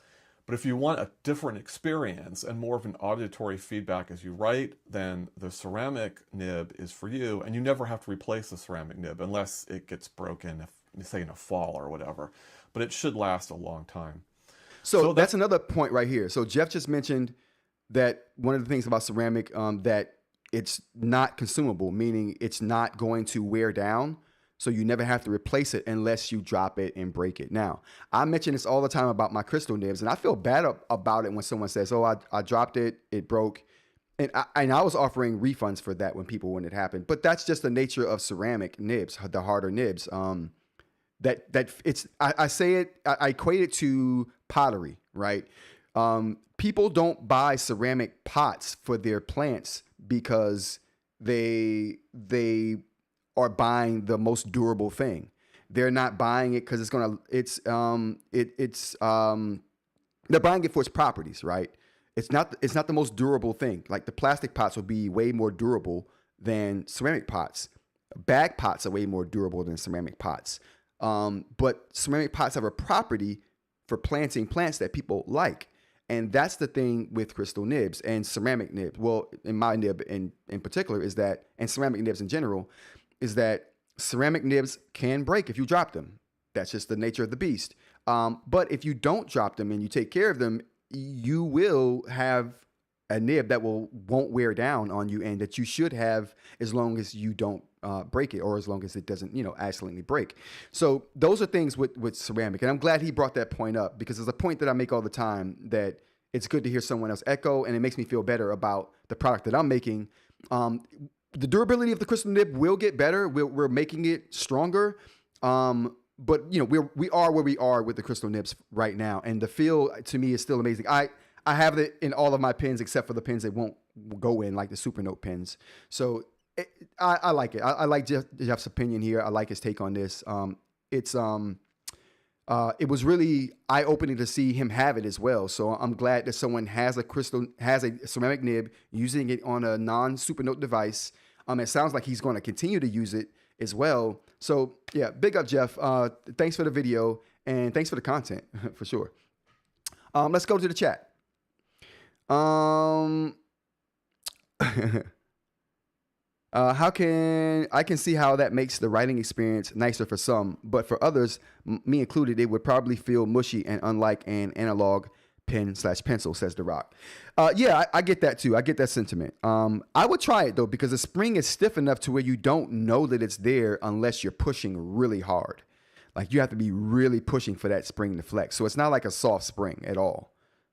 [SPEAKER 2] But if you want a different experience and more of an auditory feedback as you write, then the ceramic nib is for you, and you never have to replace the ceramic nib unless it gets broken, say in a fall or whatever. But it should last a long time.
[SPEAKER 1] So that's another point right here. So Jeff just mentioned that one of the things about ceramic that it's not consumable, meaning it's not going to wear down. So you never have to replace it unless you drop it and break it. Now, I mention this all the time about my crystal nibs, and I feel bad about it when someone says, oh, I dropped it, it broke. And I was offering refunds for that when it happened. But that's just the nature of ceramic nibs, the harder nibs. I equate it to pottery, right? People don't buy ceramic pots for their plants because they are buying the most durable thing. They're not buying it because they're buying it for its properties, right? It's not the most durable thing. Like the plastic pots will be way more durable than ceramic pots. Bag pots are way more durable than ceramic pots. But ceramic pots have a property for planting plants that people like. And that's the thing with crystal nibs and ceramic nibs. Well, in my nib in particular is that, and ceramic nibs in general, is that ceramic nibs can break if you drop them. That's just the nature of the beast. But if you don't drop them and you take care of them, you will have a nib that won't wear down on you, and that you should have as long as you don't break it, or as long as it doesn't, accidentally break. So those are things with ceramic, and I'm glad he brought that point up, because it's a point that I make all the time, that it's good to hear someone else echo, and it makes me feel better about the product that I'm making. The durability of the crystal nib will get better. We're making it stronger. But we are where we are with the crystal nibs right now, and the feel to me is still amazing. I have it in all of my pens except for the pens that won't go in, like the Supernote pens. So I like it. I like Jeff's opinion here. I like his take on this. It was really eye-opening to see him have it as well. So I'm glad that someone has a ceramic nib using it on a non-Supernote device. It sounds like he's going to continue to use it as well. So yeah, big up, Jeff. Thanks for the video, and thanks for the content for sure. Let's go to the chat. I can see how that makes the writing experience nicer for some, but for others, me included, it would probably feel mushy and unlike an analog pen/pencil, says The Rock. Yeah, I get that too. I get that sentiment. I would try it though, because the spring is stiff enough to where you don't know that it's there unless you're pushing really hard. Like, you have to be really pushing for that spring to flex. So it's not like a soft spring at all.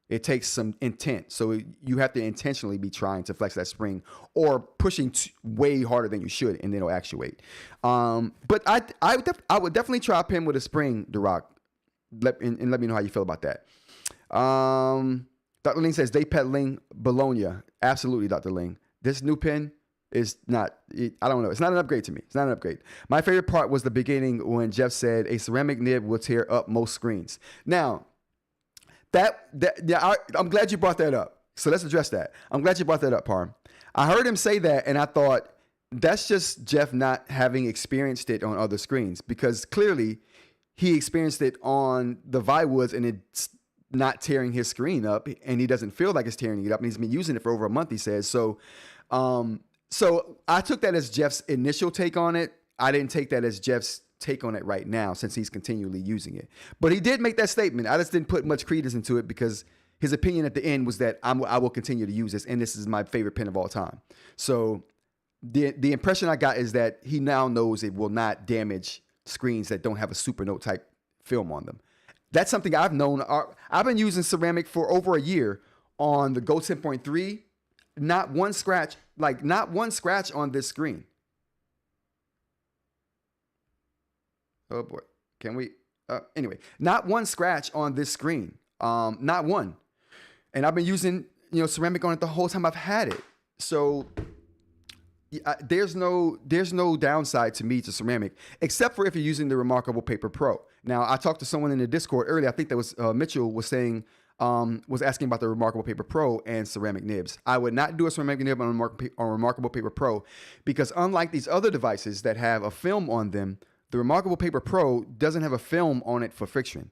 [SPEAKER 1] It takes some intent. So you have to intentionally be trying to flex that spring, or pushing way harder than you should, and it'll actuate. But I would definitely try a pen with a spring, The Rock. Let me know how you feel about that. Dr. Ling says, day peddling Bologna. Absolutely, Dr. Ling. This new pen is not, I don't know. It's not an upgrade to me. It's not an upgrade. My favorite part was the beginning when Jeff said a ceramic nib will tear up most screens. Now, I'm glad you brought that up. So let's address that. I'm glad you brought that up, Parm. I heard him say that, and I thought, that's just Jeff not having experienced it on other screens, because clearly he experienced it on the Viwoods, and it's not tearing his screen up, and he doesn't feel like it's tearing it up, and he's been using it for over a month, he says. So I took that as Jeff's initial take on it. I didn't take that as Jeff's take on it right now, since he's continually using it. But he did make that statement. I just didn't put much credence into it, because his opinion at the end was that I will continue to use this, and this is my favorite pen of all time. So the impression I got is that he now knows it will not damage screens that don't have a Supernote type film on them. That's something I've known. I've been using ceramic for over a year on the Go 10.3. Not one scratch on this screen. Oh boy, can we? Anyway, not one scratch on this screen. Not one. And I've been using, ceramic on it the whole time I've had it. So there's no downside to me to ceramic, except for if you're using the Remarkable Paper Pro. Now, I talked to someone in the Discord earlier. I think that was Mitchell was saying, was asking about the Remarkable Paper Pro and ceramic nibs. I would not do a ceramic nib on Remarkable Paper Pro, because unlike these other devices that have a film on them, the Remarkable Paper Pro doesn't have a film on it for friction.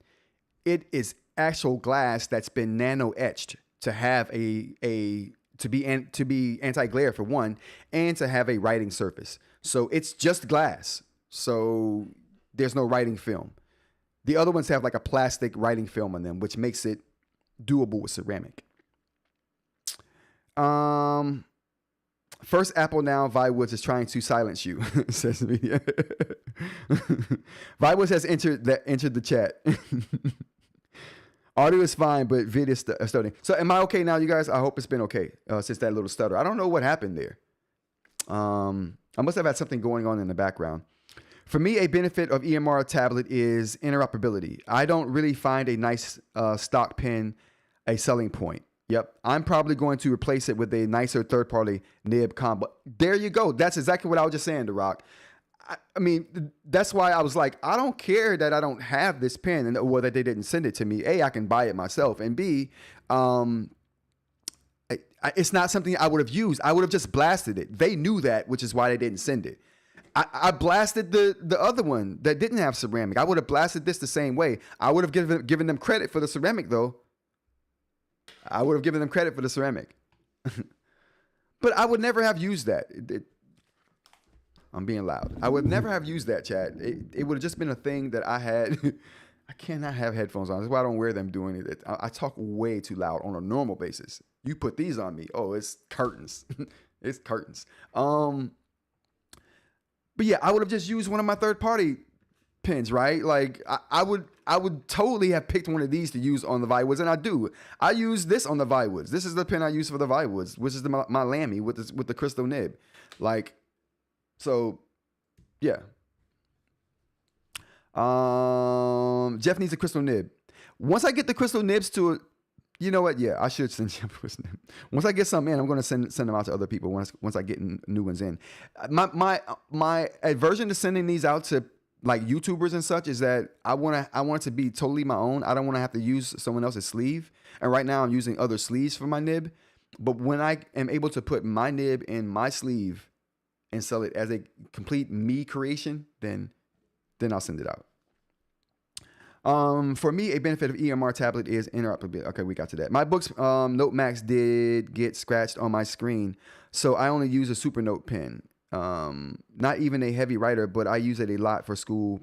[SPEAKER 1] It is actual glass that's been nano etched to have to be anti-glare for one, and to have a writing surface. So it's just glass. So there's no writing film. The other ones have like a plastic writing film on them, which makes it doable with ceramic. First Apple now, Viwoods is trying to silence you, says media. Viwoods has entered the chat. Audio is fine, but video is stuttering. So am I okay now, you guys? I hope it's been okay since that little stutter. I don't know what happened there. I must have had something going on in the background. For me, a benefit of EMR tablet is interoperability. I don't really find a nice stock pen a selling point. Yep, I'm probably going to replace it with a nicer third-party nib combo. There you go. That's exactly what I was just saying, The Rock. I mean, that's why I was like, I don't care that I don't have this pen, or that they didn't send it to me. A, I can buy it myself, and B, it's not something I would have used. I would have just blasted it. They knew that, which is why they didn't send it. I blasted the other one that didn't have ceramic. I would have blasted this the same way. I would have given them credit for the ceramic, though. I would have given them credit for the ceramic. But I would never have used that. I'm being loud. I would never have used that, chat. It would have just been a thing that I had. I cannot have headphones on. That's why I don't wear them doing it. I talk way too loud on a normal basis. You put these on me. Oh, it's curtains. It's curtains. But yeah, I would have just used one of my third-party pins, right? Like I would totally have picked one of these to use on the Viwoods, and I do. I use this on the Viwoods. This is the pin I use for the Viwoods, which is my Lamy with the crystal nib. Like, so, yeah. Jeff needs a crystal nib. Once I get the crystal nibs to, you know what? Yeah, I should send Jeff a crystal nib. Once I get some in, I'm going to send them out to other people. Once I get new ones in, my aversion to sending these out to like YouTubers and such is that I want it to be totally my own. I don't want to have to use someone else's sleeve. And right now I'm using other sleeves for my nib. But when I am able to put my nib in my sleeve and sell it as a complete me creation, then I'll send it out. For me, a benefit of EMR tablet is interoperability. Okay, we got to that. My book's Note Max did get scratched on my screen, so I only use a Supernote pen. Not even a heavy writer, but I use it a lot for school,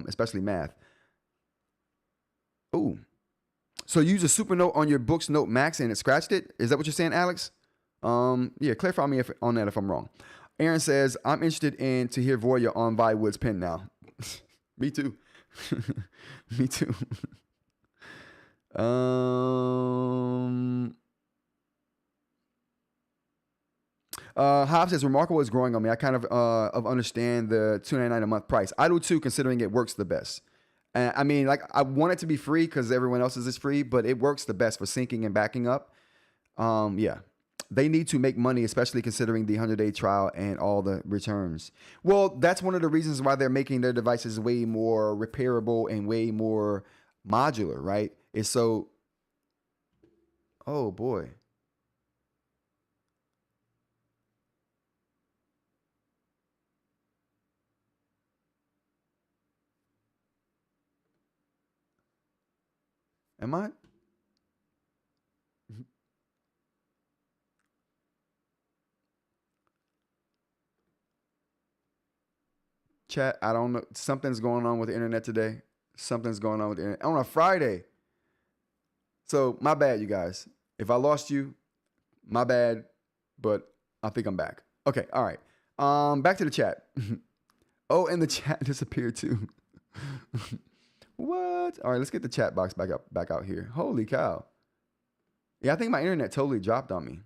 [SPEAKER 1] especially math. Ooh. So you use a Supernote on your book's Note Max and it scratched it? Is that what you're saying, Alex? Yeah, clarify me on that if I'm wrong. Aaron says, I'm interested in to hear Voya on Viwoods pen now. Me too. Me too. Hobbs says, remarkable is growing on me. I kind of understand the $2.99 a month price. I do too, considering it works the best. I mean, like, I want it to be free because everyone else's is free, but it works the best for syncing and backing up. Yeah. They need to make money, especially considering the 100-day trial and all the returns. Well, that's one of the reasons why they're making their devices way more repairable and way more modular, right? It's so, oh boy. Am I? Chat, I don't know. Something's going on with the internet today. Something's going on with the internet on a Friday. So my bad, you guys. If I lost you, my bad. But I think I'm back. Okay, all right. Back to the chat. Oh, and the chat disappeared too. What? All right, let's get the chat box back out here. Holy cow. Yeah, I think my internet totally dropped on me.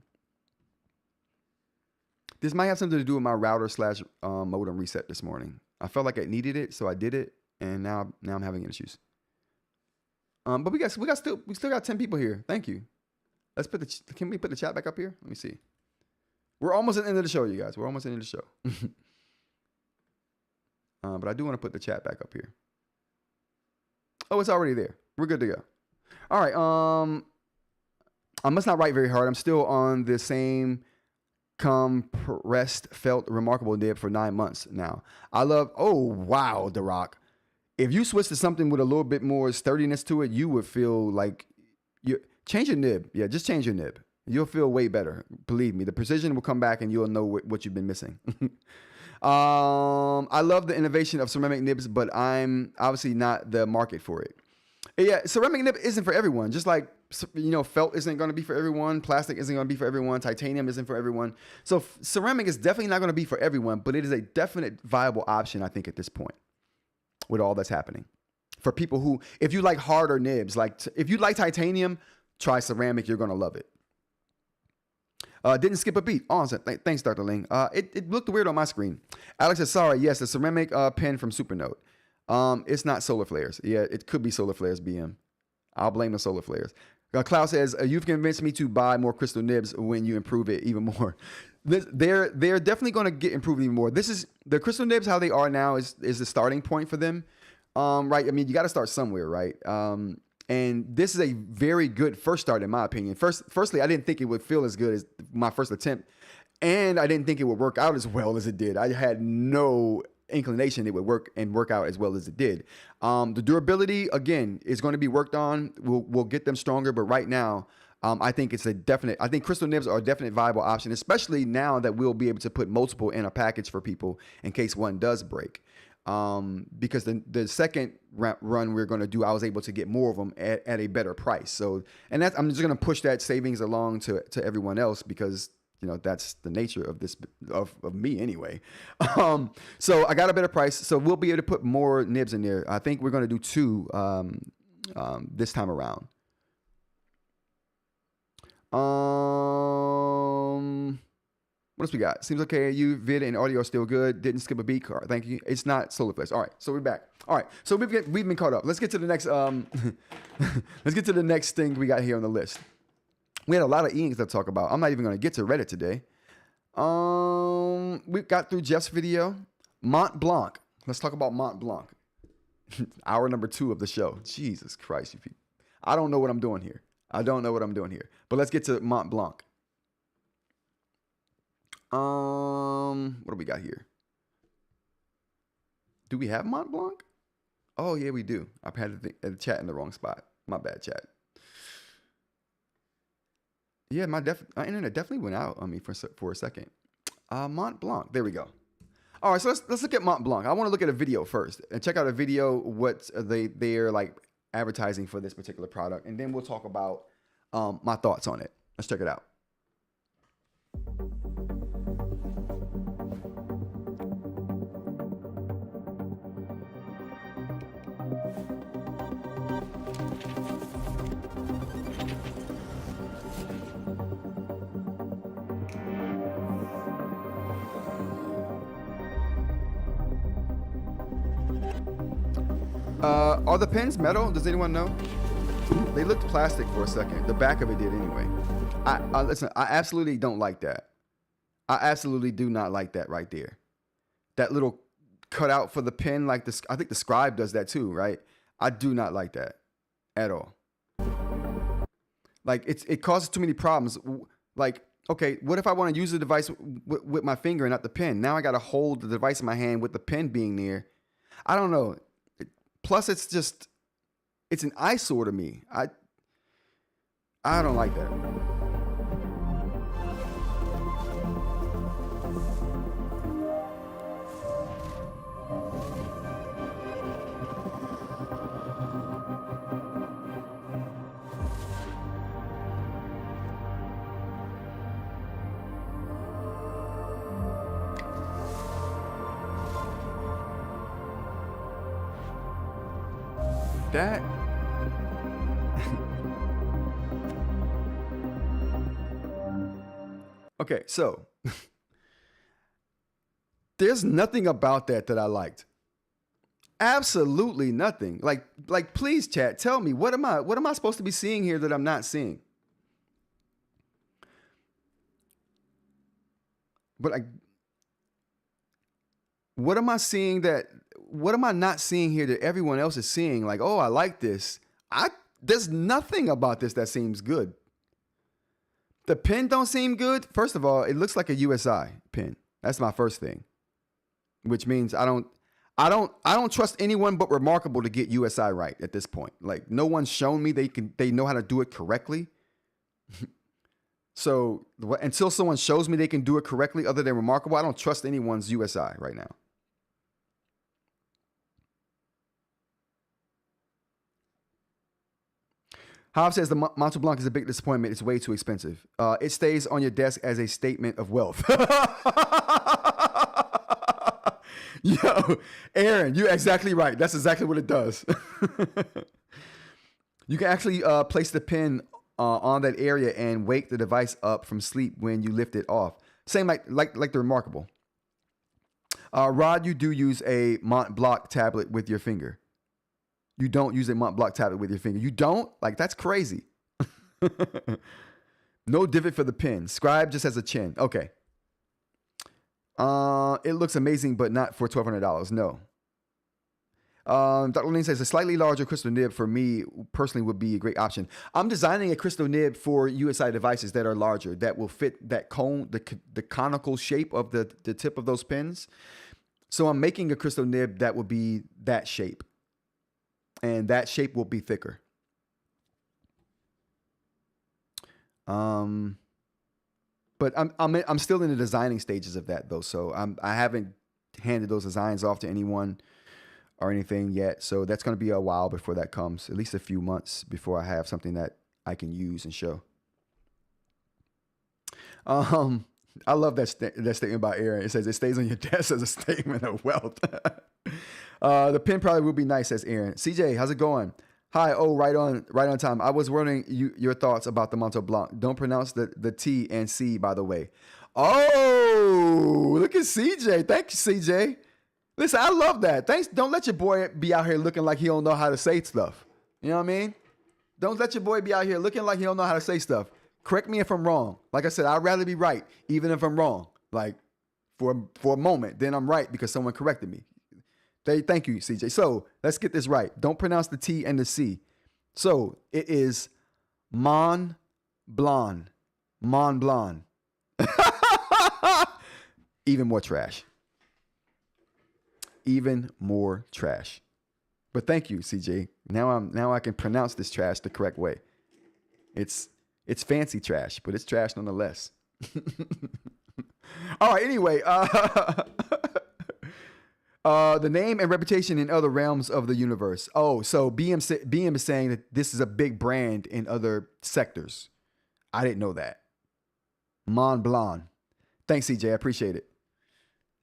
[SPEAKER 1] This might have something to do with my router / modem reset this morning. I felt like I needed it, so I did it, and now I'm having issues. But we still got 10 people here. Thank you. Can we put the chat back up here? Let me see. We're almost at the end of the show, you guys. We're almost at the end of the show. But I do want to put the chat back up here. Oh, it's already there. We're good to go. All right. I must not write very hard. I'm still on the same compressed felt remarkable nib for 9 months now. I love, oh wow, The Rock. If you switch to something with a little bit more sturdiness to it, you would feel like you change your nib. Yeah, just change your nib. You'll feel way better. Believe me, the precision will come back and you'll know what you've been missing. I love the innovation of ceramic nibs, but I'm obviously not the market for it. Yeah, ceramic nib isn't for everyone. Just like, you know, felt isn't going to be for everyone. Plastic isn't going to be for everyone. Titanium isn't for everyone. So ceramic is definitely not going to be for everyone, but it is a definite viable option, I think, at this point with all that's happening. For people who, if you like harder nibs, like if you like titanium, try ceramic. You're going to love it. Didn't skip a beat. Awesome. Thanks, Dr. Ling. It looked weird on my screen. Alex says, sorry. Yes, the ceramic pen from Supernote. It's not solar flares. Yeah, it could be solar flares, BM. I'll blame the solar flares. Klaus says, you've convinced me to buy more crystal nibs when you improve it even more. They're definitely going to get improved even more. This is the crystal nibs, how they are now is the starting point for them. Right. I mean, you got to start somewhere, right? And this is a very good first start, in my opinion. Firstly, I didn't think it would feel as good as my first attempt. And I didn't think it would work out as well as it did. I had no inclination it would work out as well as it did. The durability, again, is going to be worked on. We'll get them stronger. But right now, I think it's a definite. I think crystal nibs are a definite viable option, especially now that we'll be able to put multiple in a package for people in case one does break. Because the second run we're going to do, I was able to get more of them at a better price. So, and that's, I'm just going to push that savings along to everyone else because, you know, that's the nature of this, of me anyway. So I got a better price. So we'll be able to put more nibs in there. I think we're going to do 2 this time around. What else we got? Seems okay. You vid and audio are still good. Didn't skip a beat. Thank you. It's not SolarFlex. All right, so we're back. All right, so we've been caught up. Let's get to the next. Let's get to the next thing we got here on the list. We had a lot of e-inks to talk about. I'm not even going to get to Reddit today. We got through Jeff's video. Mont Blanc. Let's talk about Mont Blanc. Hour number 2 of the show. Jesus Christ, you people. I don't know what I'm doing here. But let's get to Mont Blanc. What do we got here? Do we have Mont Blanc? Oh yeah, we do. I've had the chat in the wrong spot. My bad, chat. Yeah, my internet definitely went out on me for a second. Mont Blanc. There we go. All right, so let's look at Mont Blanc. I want to look at a video first and check out a video what they're like advertising for this particular product, and then we'll talk about my thoughts on it. Let's check it out. Are the pens metal? Does anyone know? They looked plastic for a second. The back of it did anyway. Listen, I absolutely don't like that. I absolutely do not like that right there. That little cutout for the pen, like this. I think the Scribe does that too, right? I do not like that at all. Like it causes too many problems. Like, okay, what if I want to use the device with my finger and not the pen? Now I got to hold the device in my hand with the pen being near. I don't know. Plus, it's an eyesore to me. I don't like that. That okay, so there's nothing about that I liked. Absolutely nothing. Like please chat, tell me what am I supposed to be seeing here that I'm not seeing? But what am I seeing that? What am I not seeing here that everyone else is seeing? Like, oh, I like this. There's nothing about this that seems good. The pen don't seem good. First of all, it looks like a USI pen. That's my first thing. Which means I don't trust anyone but Remarkable to get USI right at this point. Like, no one's shown me they know how to do it correctly. So until someone shows me they can do it correctly other than Remarkable, I don't trust anyone's USI right now. Hobbs says the Mont Blanc is a big disappointment. It's way too expensive. It stays on your desk as a statement of wealth. Yo, Aaron, you're exactly right. That's exactly what it does. You can actually place the pen on that area and wake the device up from sleep when you lift it off. Same like the Remarkable. Rod, you do use a Mont Blanc tablet with your finger. You don't use a Mont Blanc tablet with your finger. You don't? Like, that's crazy. No divot for the pen. Scribe just has a chin. Okay. It looks amazing, but not for $1,200. No. Dr. Lane says a slightly larger crystal nib for me personally would be a great option. I'm designing a crystal nib for USI devices that are larger, that will fit that cone, the conical shape of the tip of those pins. So I'm making a crystal nib that will be that shape. And that shape will be thicker. But I'm still in the designing stages of that though. So I haven't handed those designs off to anyone or anything yet. So that's going to be a while before that comes, at least a few months before I have something that I can use and show. I love that statement by Aaron. It says it stays on your desk as a statement of wealth. The pen probably will be nice, says Aaron. CJ, how's it going? Hi. Oh, right on time. I was wondering your thoughts about the Mont Blanc. Don't pronounce the T and C, by the way. Oh, look at CJ. Thank you, CJ. Listen, I love that. Thanks. Don't let your boy be out here looking like he don't know how to say stuff. You know what I mean? Don't let your boy be out here looking like he don't know how to say stuff. Correct me if I'm wrong. Like I said, I'd rather be right, even if I'm wrong. Like for a moment, then I'm right because someone corrected me. Thank you, CJ. So let's get this right. Don't pronounce the T and the C. So it is Mont Blanc. Mont Blanc. Even more trash. Even more trash. But thank you, CJ. Now I can pronounce this trash the correct way. It's fancy trash, but it's trash nonetheless. All right. Anyway, the name and reputation in other realms of the universe. Oh, so BM is saying that this is a big brand in other sectors. I didn't know that. Mont Blanc. Thanks, CJ. I appreciate it.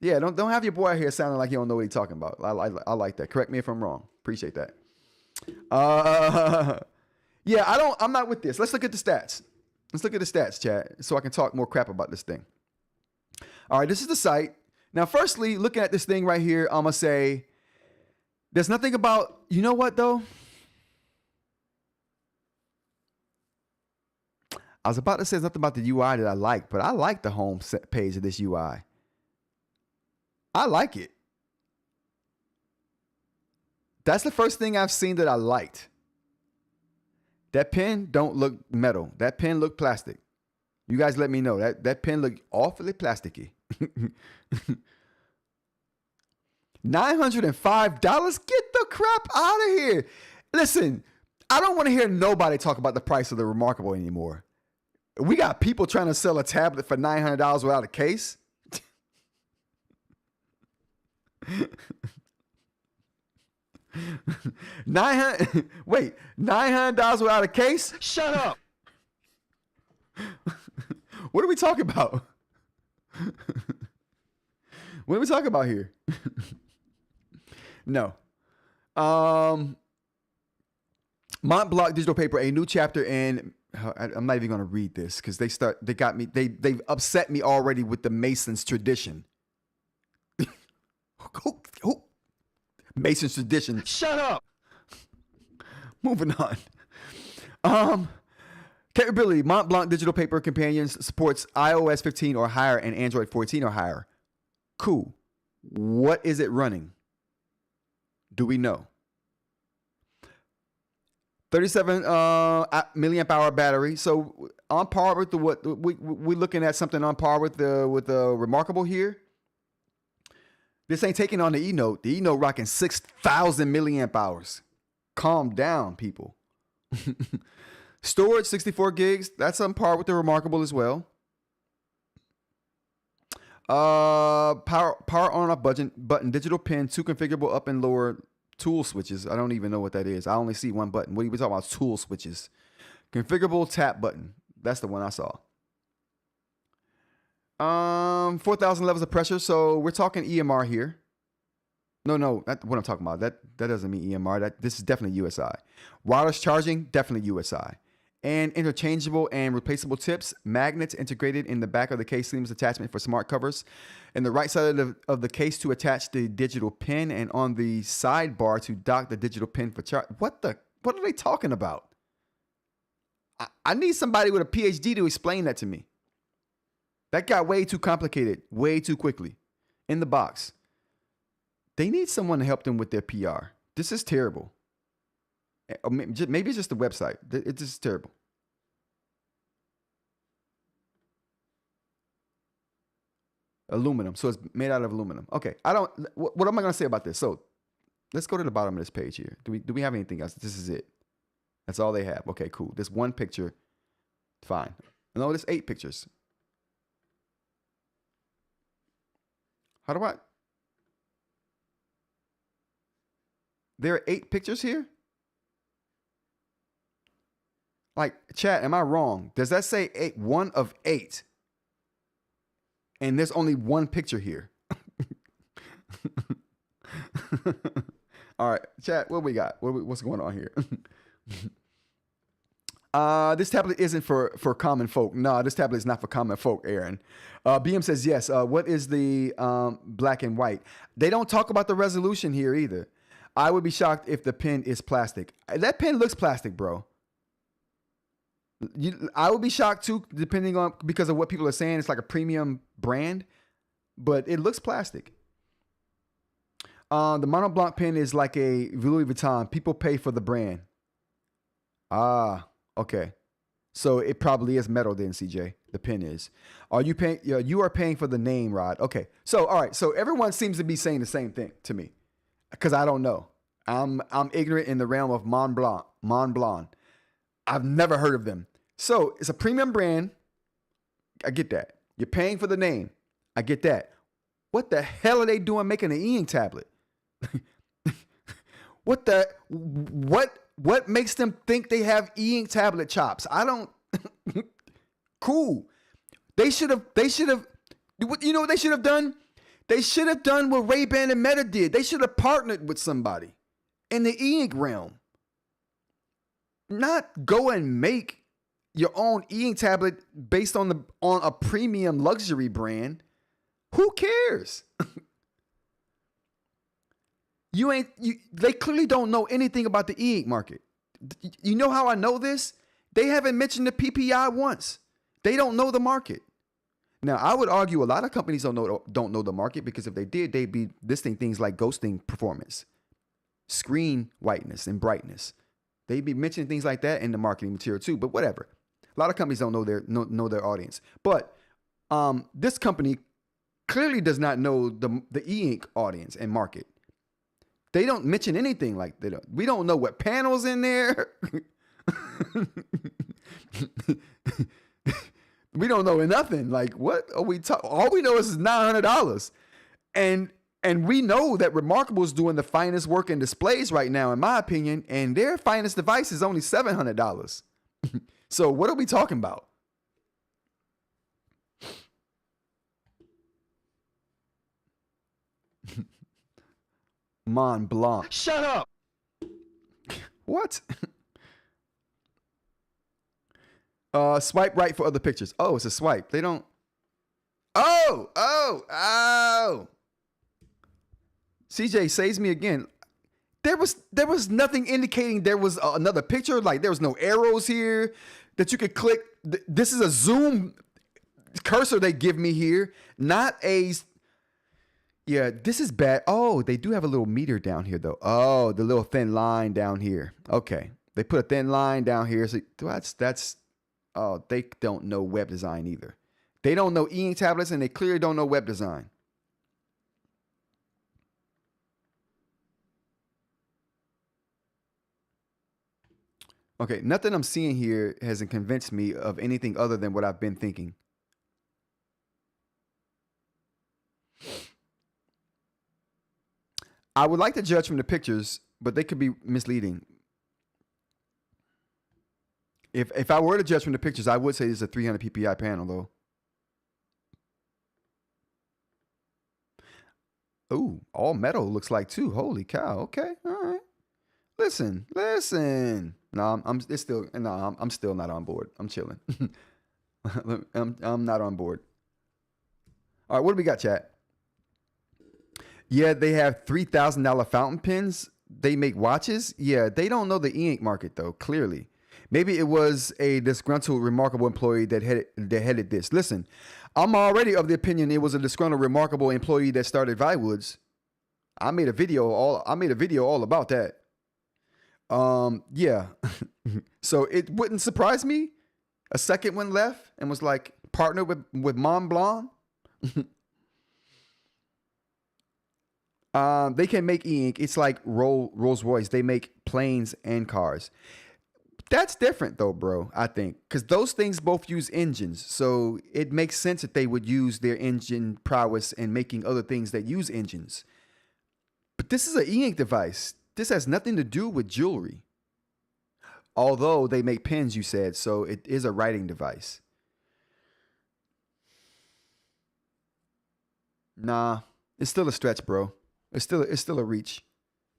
[SPEAKER 1] Yeah, don't have your boy out here sounding like you don't know what he's talking about. I like that. Correct me if I'm wrong. Appreciate that. Yeah, I'm not with this. Let's look at the stats. Let's look at the stats, chat, so I can talk more crap about this thing. All right, this is the site. Now, firstly, looking at this thing right here, I'm going to say there's nothing about, you know what, though? I was about to say there's nothing about the UI that I like, but I like the home page of this UI. I like it. That's the first thing I've seen that I liked. That pen don't look metal. That pen look plastic. You guys let me know. That pen look awfully plasticky. $905? Get the crap out of here. Listen, I don't want to hear nobody talk about the price of the Remarkable anymore. We got people trying to sell a tablet for $900 without a case. $900 without a case?
[SPEAKER 3] Shut up.
[SPEAKER 1] What are we talking about? What are we talking about here? No. Mont Blanc digital paper, a new chapter in. I'm not even going to read this because they got me. They've upset me already with the Mason's tradition. Mason's tradition.
[SPEAKER 3] Shut up.
[SPEAKER 1] Moving on. Capability. Mont Blanc digital paper companions supports iOS 15 or higher and Android 14 or higher. Cool. What is it running? Do we know? 37 milliamp hour battery. So on par with what we're looking at, something on par with the Remarkable here. This ain't taking on the eNote. The eNote rocking 6,000 milliamp hours. Calm down, people. Storage 64 gigs. That's on par with the Remarkable as well. Power on off button. Digital pen. 2 configurable up and lower tool switches. I don't even know what that is. I only see one button. What are we talking about? Tool switches. Configurable tap button. That's the one I saw. 4,000 levels of pressure. So we're talking EMR here. No, that's what I'm talking about. That doesn't mean EMR. This is definitely USI. Wireless charging, definitely USI. And interchangeable and replaceable tips. Magnets integrated in the back of the case seams attachment for smart covers. And the right side of the case to attach the digital pen, and on the sidebar to dock the digital pen for charge. What are they talking about? I need somebody with a PhD to explain that to me. That got way too complicated, way too quickly. In the box. They need someone to help them with their PR. This is terrible. Or maybe it's just the website. It's just terrible. Aluminum. So it's made out of aluminum. Okay. What am I going to say about this? So let's go to the bottom of this page here. Do we have anything else? This is it. That's all they have. Okay, cool. This one picture. Fine. No, there's 8 pictures. How do I? There are 8 pictures here? Like, chat, am I wrong? Does that say 8, 1 of 8? And there's only 1 picture here. All right, chat, what we got? What's going on here? This tablet isn't for common folk. No, this tablet is not for common folk, Aaron. BM says yes. What is the black and white? They don't talk about the resolution here either. I would be shocked if the pen is plastic. That pen looks plastic, bro. I would be shocked too, depending on, because of what people are saying. It's like a premium brand, but it looks plastic. The Mont Blanc pen is like a Louis Vuitton. People pay for the brand. Ah, okay. So it probably is metal then, CJ. The pen is. Are you paying? You are paying for the name, Rod. Okay. So all right. So everyone seems to be saying the same thing to me, because I don't know. I'm ignorant in the realm of Mont Blanc. Mont Blanc. I've never heard of them. So it's a premium brand. I get that. You're paying for the name. I get that. What the hell are they doing making an e-ink tablet? What makes them think they have e-ink tablet chops? I don't. Cool. They should have. You know what they should have done? They should have done what Rayban and Meta did. They should have partnered with somebody in the e-ink realm. Not go and make your own e-ink tablet based on a premium luxury brand. Who cares? They clearly don't know anything about the e-ink market. You know how I know this? They haven't mentioned the PPI once. They don't know the market. Now, I would argue a lot of companies don't know the market, because if they did, they'd be listing things like ghosting performance, screen whiteness and brightness. They'd be mentioning things like that in the marketing material too, but whatever. A lot of companies don't know their audience. But this company clearly does not know the e-ink audience and market. They don't mention anything like that. We don't know what panels in there. We don't know nothing. Like, what are we talking? All we know is $900. And we know that Remarkable is doing the finest work in displays right now, in my opinion, and their finest device is only $700. So what are we talking about? Mont Blanc.
[SPEAKER 3] Shut up.
[SPEAKER 1] What? Swipe right for other pictures. Oh, it's a swipe. They don't. Oh. CJ saves me again. There was nothing indicating there was another picture. Like, there was no arrows here that you could click. This is a zoom cursor they give me here, not a. Yeah, this is bad. Oh, they do have a little meter down here, though. Oh, the little thin line down here. Okay. They put a thin line down here. So that's, oh, they don't know web design either. They don't know e-ink tablets, and they clearly don't know web design. Okay, nothing I'm seeing here hasn't convinced me of anything other than what I've been thinking. I would like to judge from the pictures, but they could be misleading. If I were to judge from the pictures, I would say this is a 300 PPI panel, though. Ooh, all metal looks like too. Holy cow. Okay, all right. Listen. No, I'm still not on board. I'm chilling. I'm not on board. All right, what do we got, chat? Yeah, they have $3,000 fountain pens. They make watches. Yeah, they don't know the e-ink market, though, clearly. Maybe it was a disgruntled, Remarkable employee that headed this. Listen, I'm already of the opinion it was a disgruntled, Remarkable employee that started Viwoods. I made a video all about that. Yeah. So it wouldn't surprise me. A second one left and was like partnered with Mont Blanc. They can make e-ink. It's like Rolls Royce. They make planes and cars. That's different though, bro, I think. Because those things both use engines. So it makes sense that they would use their engine prowess in making other things that use engines. But this is an e-ink device. This has nothing to do with jewelry. Although they make pens, you said, so it is a writing device. Nah, it's still a stretch, bro. It's still a reach.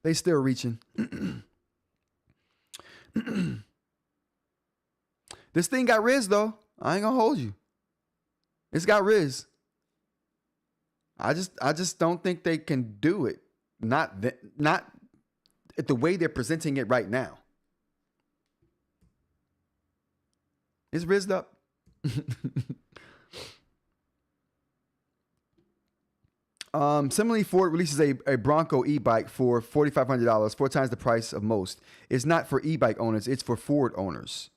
[SPEAKER 1] They still reaching. This thing got Riz though. I ain't gonna hold you. It's got Riz. I just don't think they can do it. Not the way they're presenting it right now. It's rizzed up. Similarly, Ford releases a Bronco e-bike for $4,500, 4 times the price of most. It's not for e-bike owners; it's for Ford owners.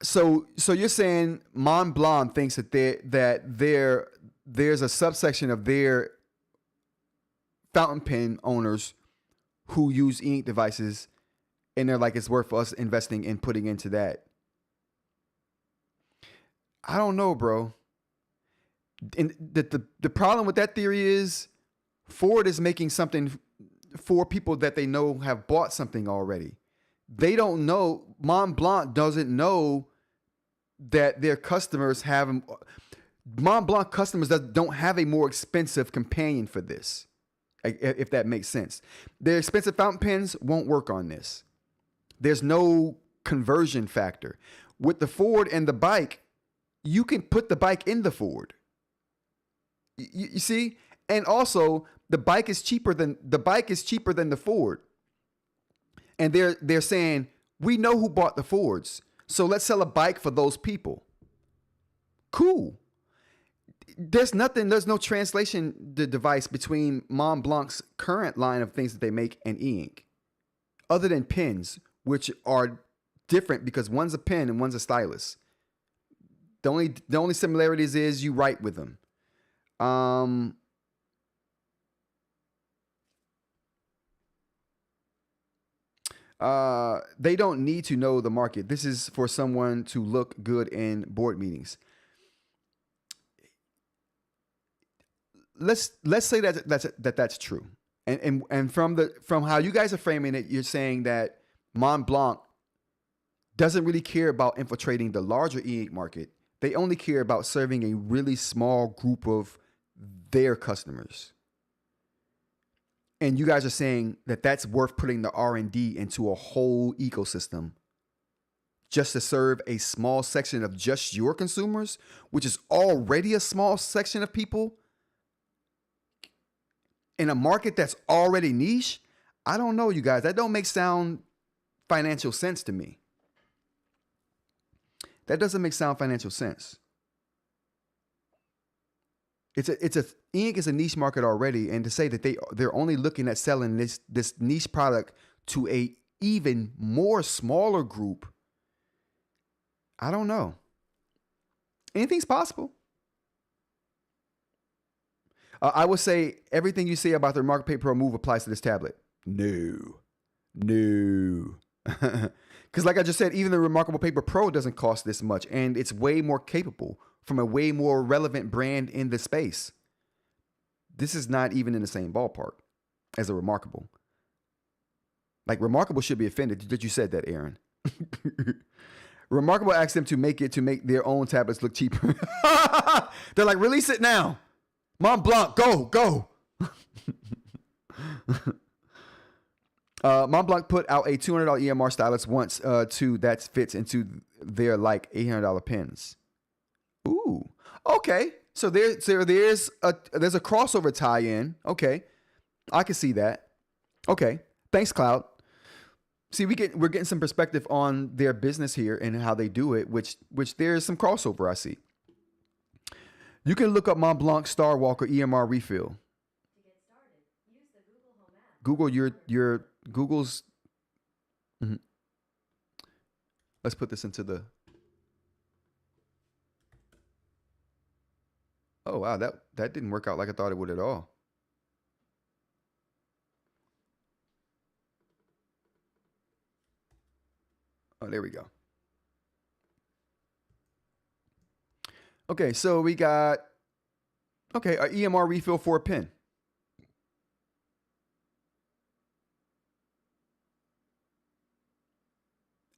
[SPEAKER 1] So you're saying Mont Blanc thinks that there's a subsection of their fountain pen owners who use e-ink devices, and they're like, it's worth us investing and putting into that. I don't know, bro. And the problem with that theory is Ford is making something for people that they know have bought something already. They don't know, Mont Blanc doesn't know that their customers have, Mont Blanc customers that don't have a more expensive companion for this, if that makes sense. Their expensive fountain pens won't work on this. There's no conversion factor. With the Ford and the bike, you can put the bike in the Ford. You see? And also, the bike is cheaper than the Ford. And they're saying, we know who bought the Fords, so let's sell a bike for those people. Cool. There's no translation device between Mont Blanc's current line of things that they make and e-ink, other than pens, which are different because one's a pen and one's a stylus. The only similarities is you write with them. They don't need to know the market. This is for someone to look good in board meetings. Let's say that's true. And from how you guys are framing it, you're saying that Mont Blanc doesn't really care about infiltrating the larger e-ink market. They only care about serving a really small group of their customers. And you guys are saying that that's worth putting the R&D into a whole ecosystem just to serve a small section of just your consumers, which is already a small section of people in a market that's already niche. I don't know, you guys. That don't make sound financial sense to me. That doesn't make sound financial sense. E-ink is a niche market already, and to say that they're only looking at selling this niche product to a even more smaller group, I don't know. Anything's possible. I would say everything you say about the Remarkable Paper Pro Move applies to this tablet. No. Because like I just said, even the Remarkable Paper Pro doesn't cost this much, and it's way more capable from a way more relevant brand in the space. This is not even in the same ballpark as a Remarkable. Like, Remarkable should be offended that you said that, Aaron. Remarkable asked them to make their own tablets look cheaper. They're like, release it now. Mont Blanc, go. Mont Blanc put out a $200 EMR stylus once that fits into their like $800 pens. Ooh, okay. So there's a crossover tie-in. Okay, I can see that. Okay, thanks, Cloud. See, we're getting some perspective on their business here and how they do it, which there's some crossover I see. You can look up Mont Blanc Star Walker EMR refill.
[SPEAKER 3] To get started, use the Google Home app.
[SPEAKER 1] Google your Google's. Mm-hmm. Let's put this into the. Oh wow, that didn't work out like I thought it would at all. Oh, there we go. Okay, so we got, okay, an EMR refill for a pen.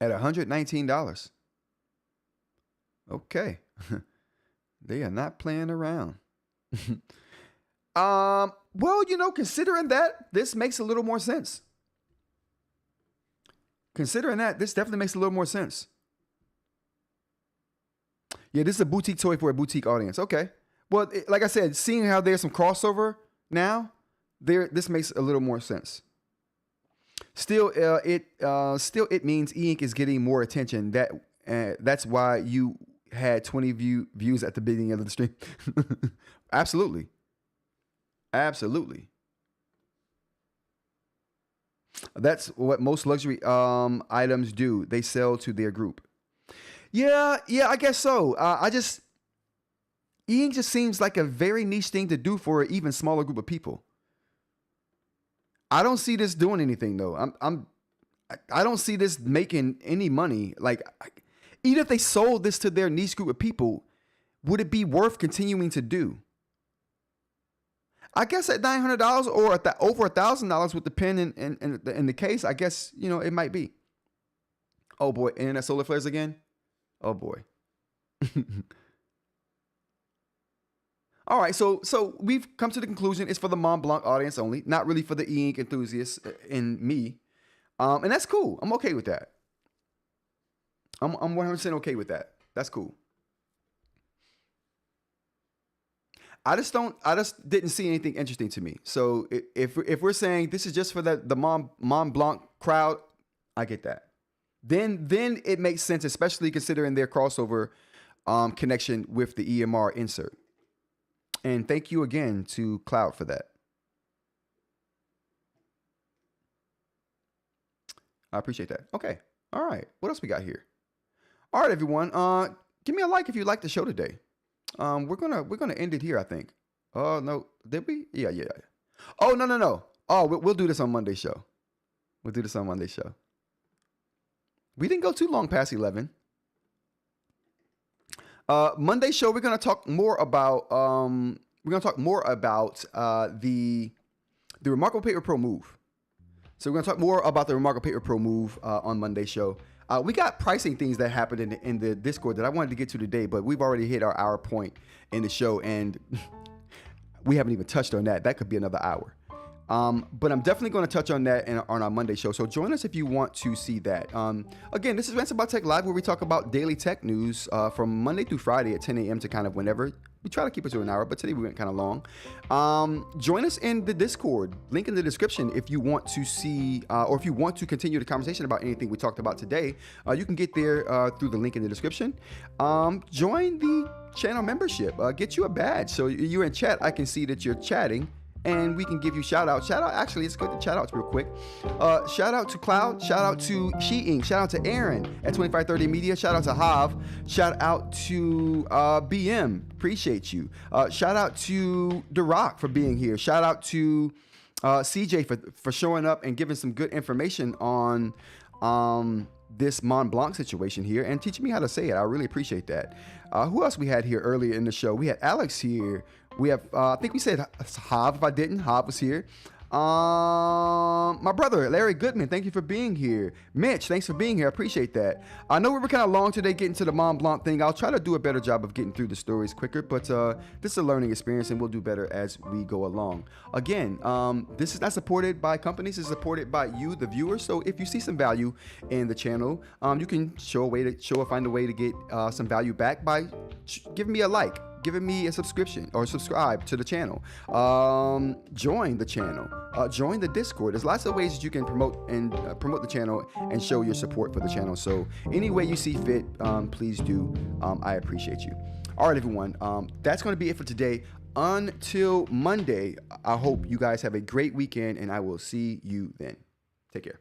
[SPEAKER 1] At $119. Okay. They are not playing around. Well, you know, considering that, this makes a little more sense. Considering that, this definitely makes a little more sense. Yeah, this is a boutique toy for a boutique audience. Okay. Well, like I said, seeing how there's some crossover now, this makes a little more sense. Still, it means eInk is getting more attention. That's why you had 20 views at the beginning of the stream. Absolutely. Absolutely. That's what most luxury items do. They sell to their group. Yeah, I guess so. eInk just seems like a very niche thing to do for an even smaller group of people. I don't see this doing anything though. I don't see this making any money. Like, even if they sold this to their niche group of people, would it be worth continuing to do? I guess at $900 or over $1,000 with the pen and the case, I guess, you know, it might be. Oh boy, internet solar flares again? Oh boy. All right, so we've come to the conclusion it's for the Mont Blanc audience only, not really for the eInk enthusiasts in me. And that's cool. I'm okay with that. I'm 100% okay with that. That's cool. I just didn't see anything interesting to me. So if we're saying this is just for the Mont Blanc crowd, I get that. Then it makes sense, especially considering their crossover connection with the EMR insert. And thank you again to Cloud for that. I appreciate that. Okay. All right. What else we got here? All right, everyone. Give me a like if you like the show today. We're gonna end it here, I think. Oh no, did we? Yeah. Oh no. Oh, we'll do this on Monday's show. We'll do this on Monday's show. We didn't go too long past 11. Monday's show, we're gonna talk more about the Remarkable Paper Pro move. So we're gonna talk more about the Remarkable Paper Pro move on Monday's show. We got pricing things that happened in the Discord that I wanted to get to today, but we've already hit our hour point in the show, and we haven't even touched on that. That could be another hour. But I'm definitely going to touch on that on our Monday show. So join us if you want to see that. Again, this is Rants About Tech Live, where we talk about daily tech news from Monday through Friday at 10 a.m. to kind of whenever. We try to keep it to an hour, but today we went kind of long. Join us in the Discord. Link in the description if you want to see or if you want to continue the conversation about anything we talked about today. You can get there through the link in the description. Join the channel membership. Get you a badge. So you're in chat. I can see that you're chatting. And we can give you shout out. Actually, it's good to shout outs real quick. Shout out to Cloud. Shout out to eInk. Shout out to Aaron at 2530 Media. Shout out to Hav. Shout out to BM. Appreciate you. Shout out to The Rock for being here. Shout out to CJ for showing up and giving some good information on this Mont Blanc situation here and teaching me how to say it. I really appreciate that. Who else we had here earlier in the show? We had Alex here. We have, I think we said Hav. If I didn't, Hav was here. My brother, Larry Goodman, thank you for being here. Mitch, thanks for being here. I appreciate that. I know we were kind of long today getting to the Mont Blanc thing. I'll try to do a better job of getting through the stories quicker, but this is a learning experience and we'll do better as we go along. Again, this is not supported by companies. It's supported by you, the viewer. So if you see some value in the channel, you can find a way to get some value back by giving me a like, giving me a subscription or subscribe to the channel. Join the channel. Join the Discord. There's lots of ways that you can promote the channel and show your support for the channel. So any way you see fit, please do. I appreciate you. All right, everyone. That's going to be it for today. Until Monday, I hope you guys have a great weekend, and I will see you then. Take care.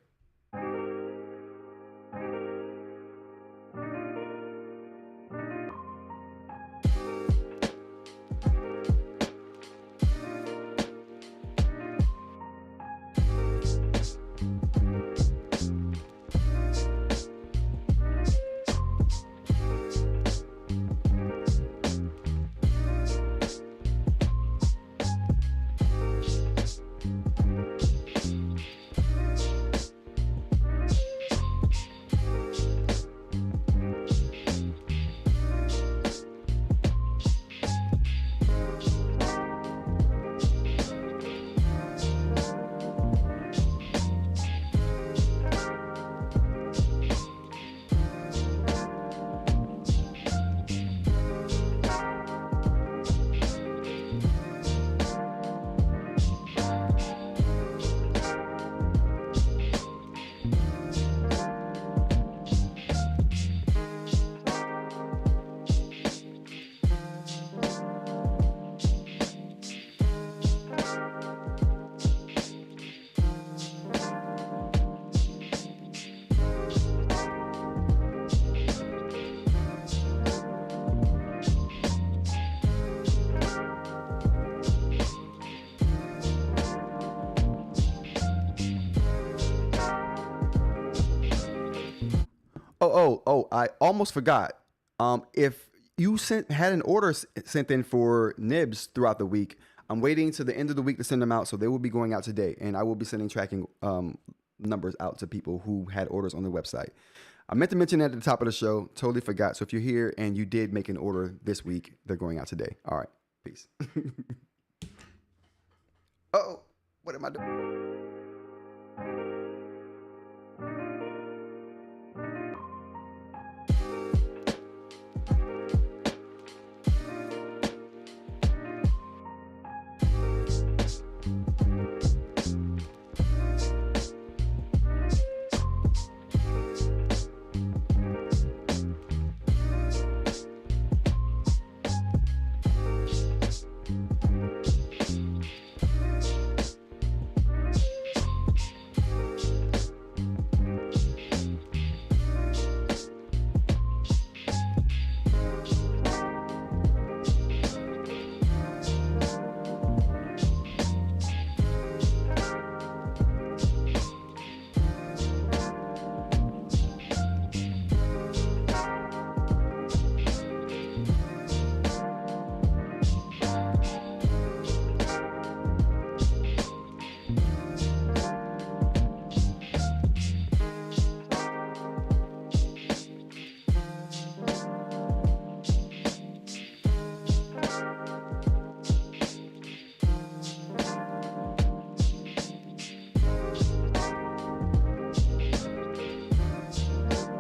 [SPEAKER 1] I almost forgot. If you had an order sent in for nibs throughout the week, I'm waiting to the end of the week to send them out, so they will be going out today, and I will be sending tracking numbers out to people who had orders on the website. I meant to mention that at the top of the show, totally forgot. So if you're here and you did make an order this week, they're going out today. All right, peace. Oh, what am I doing?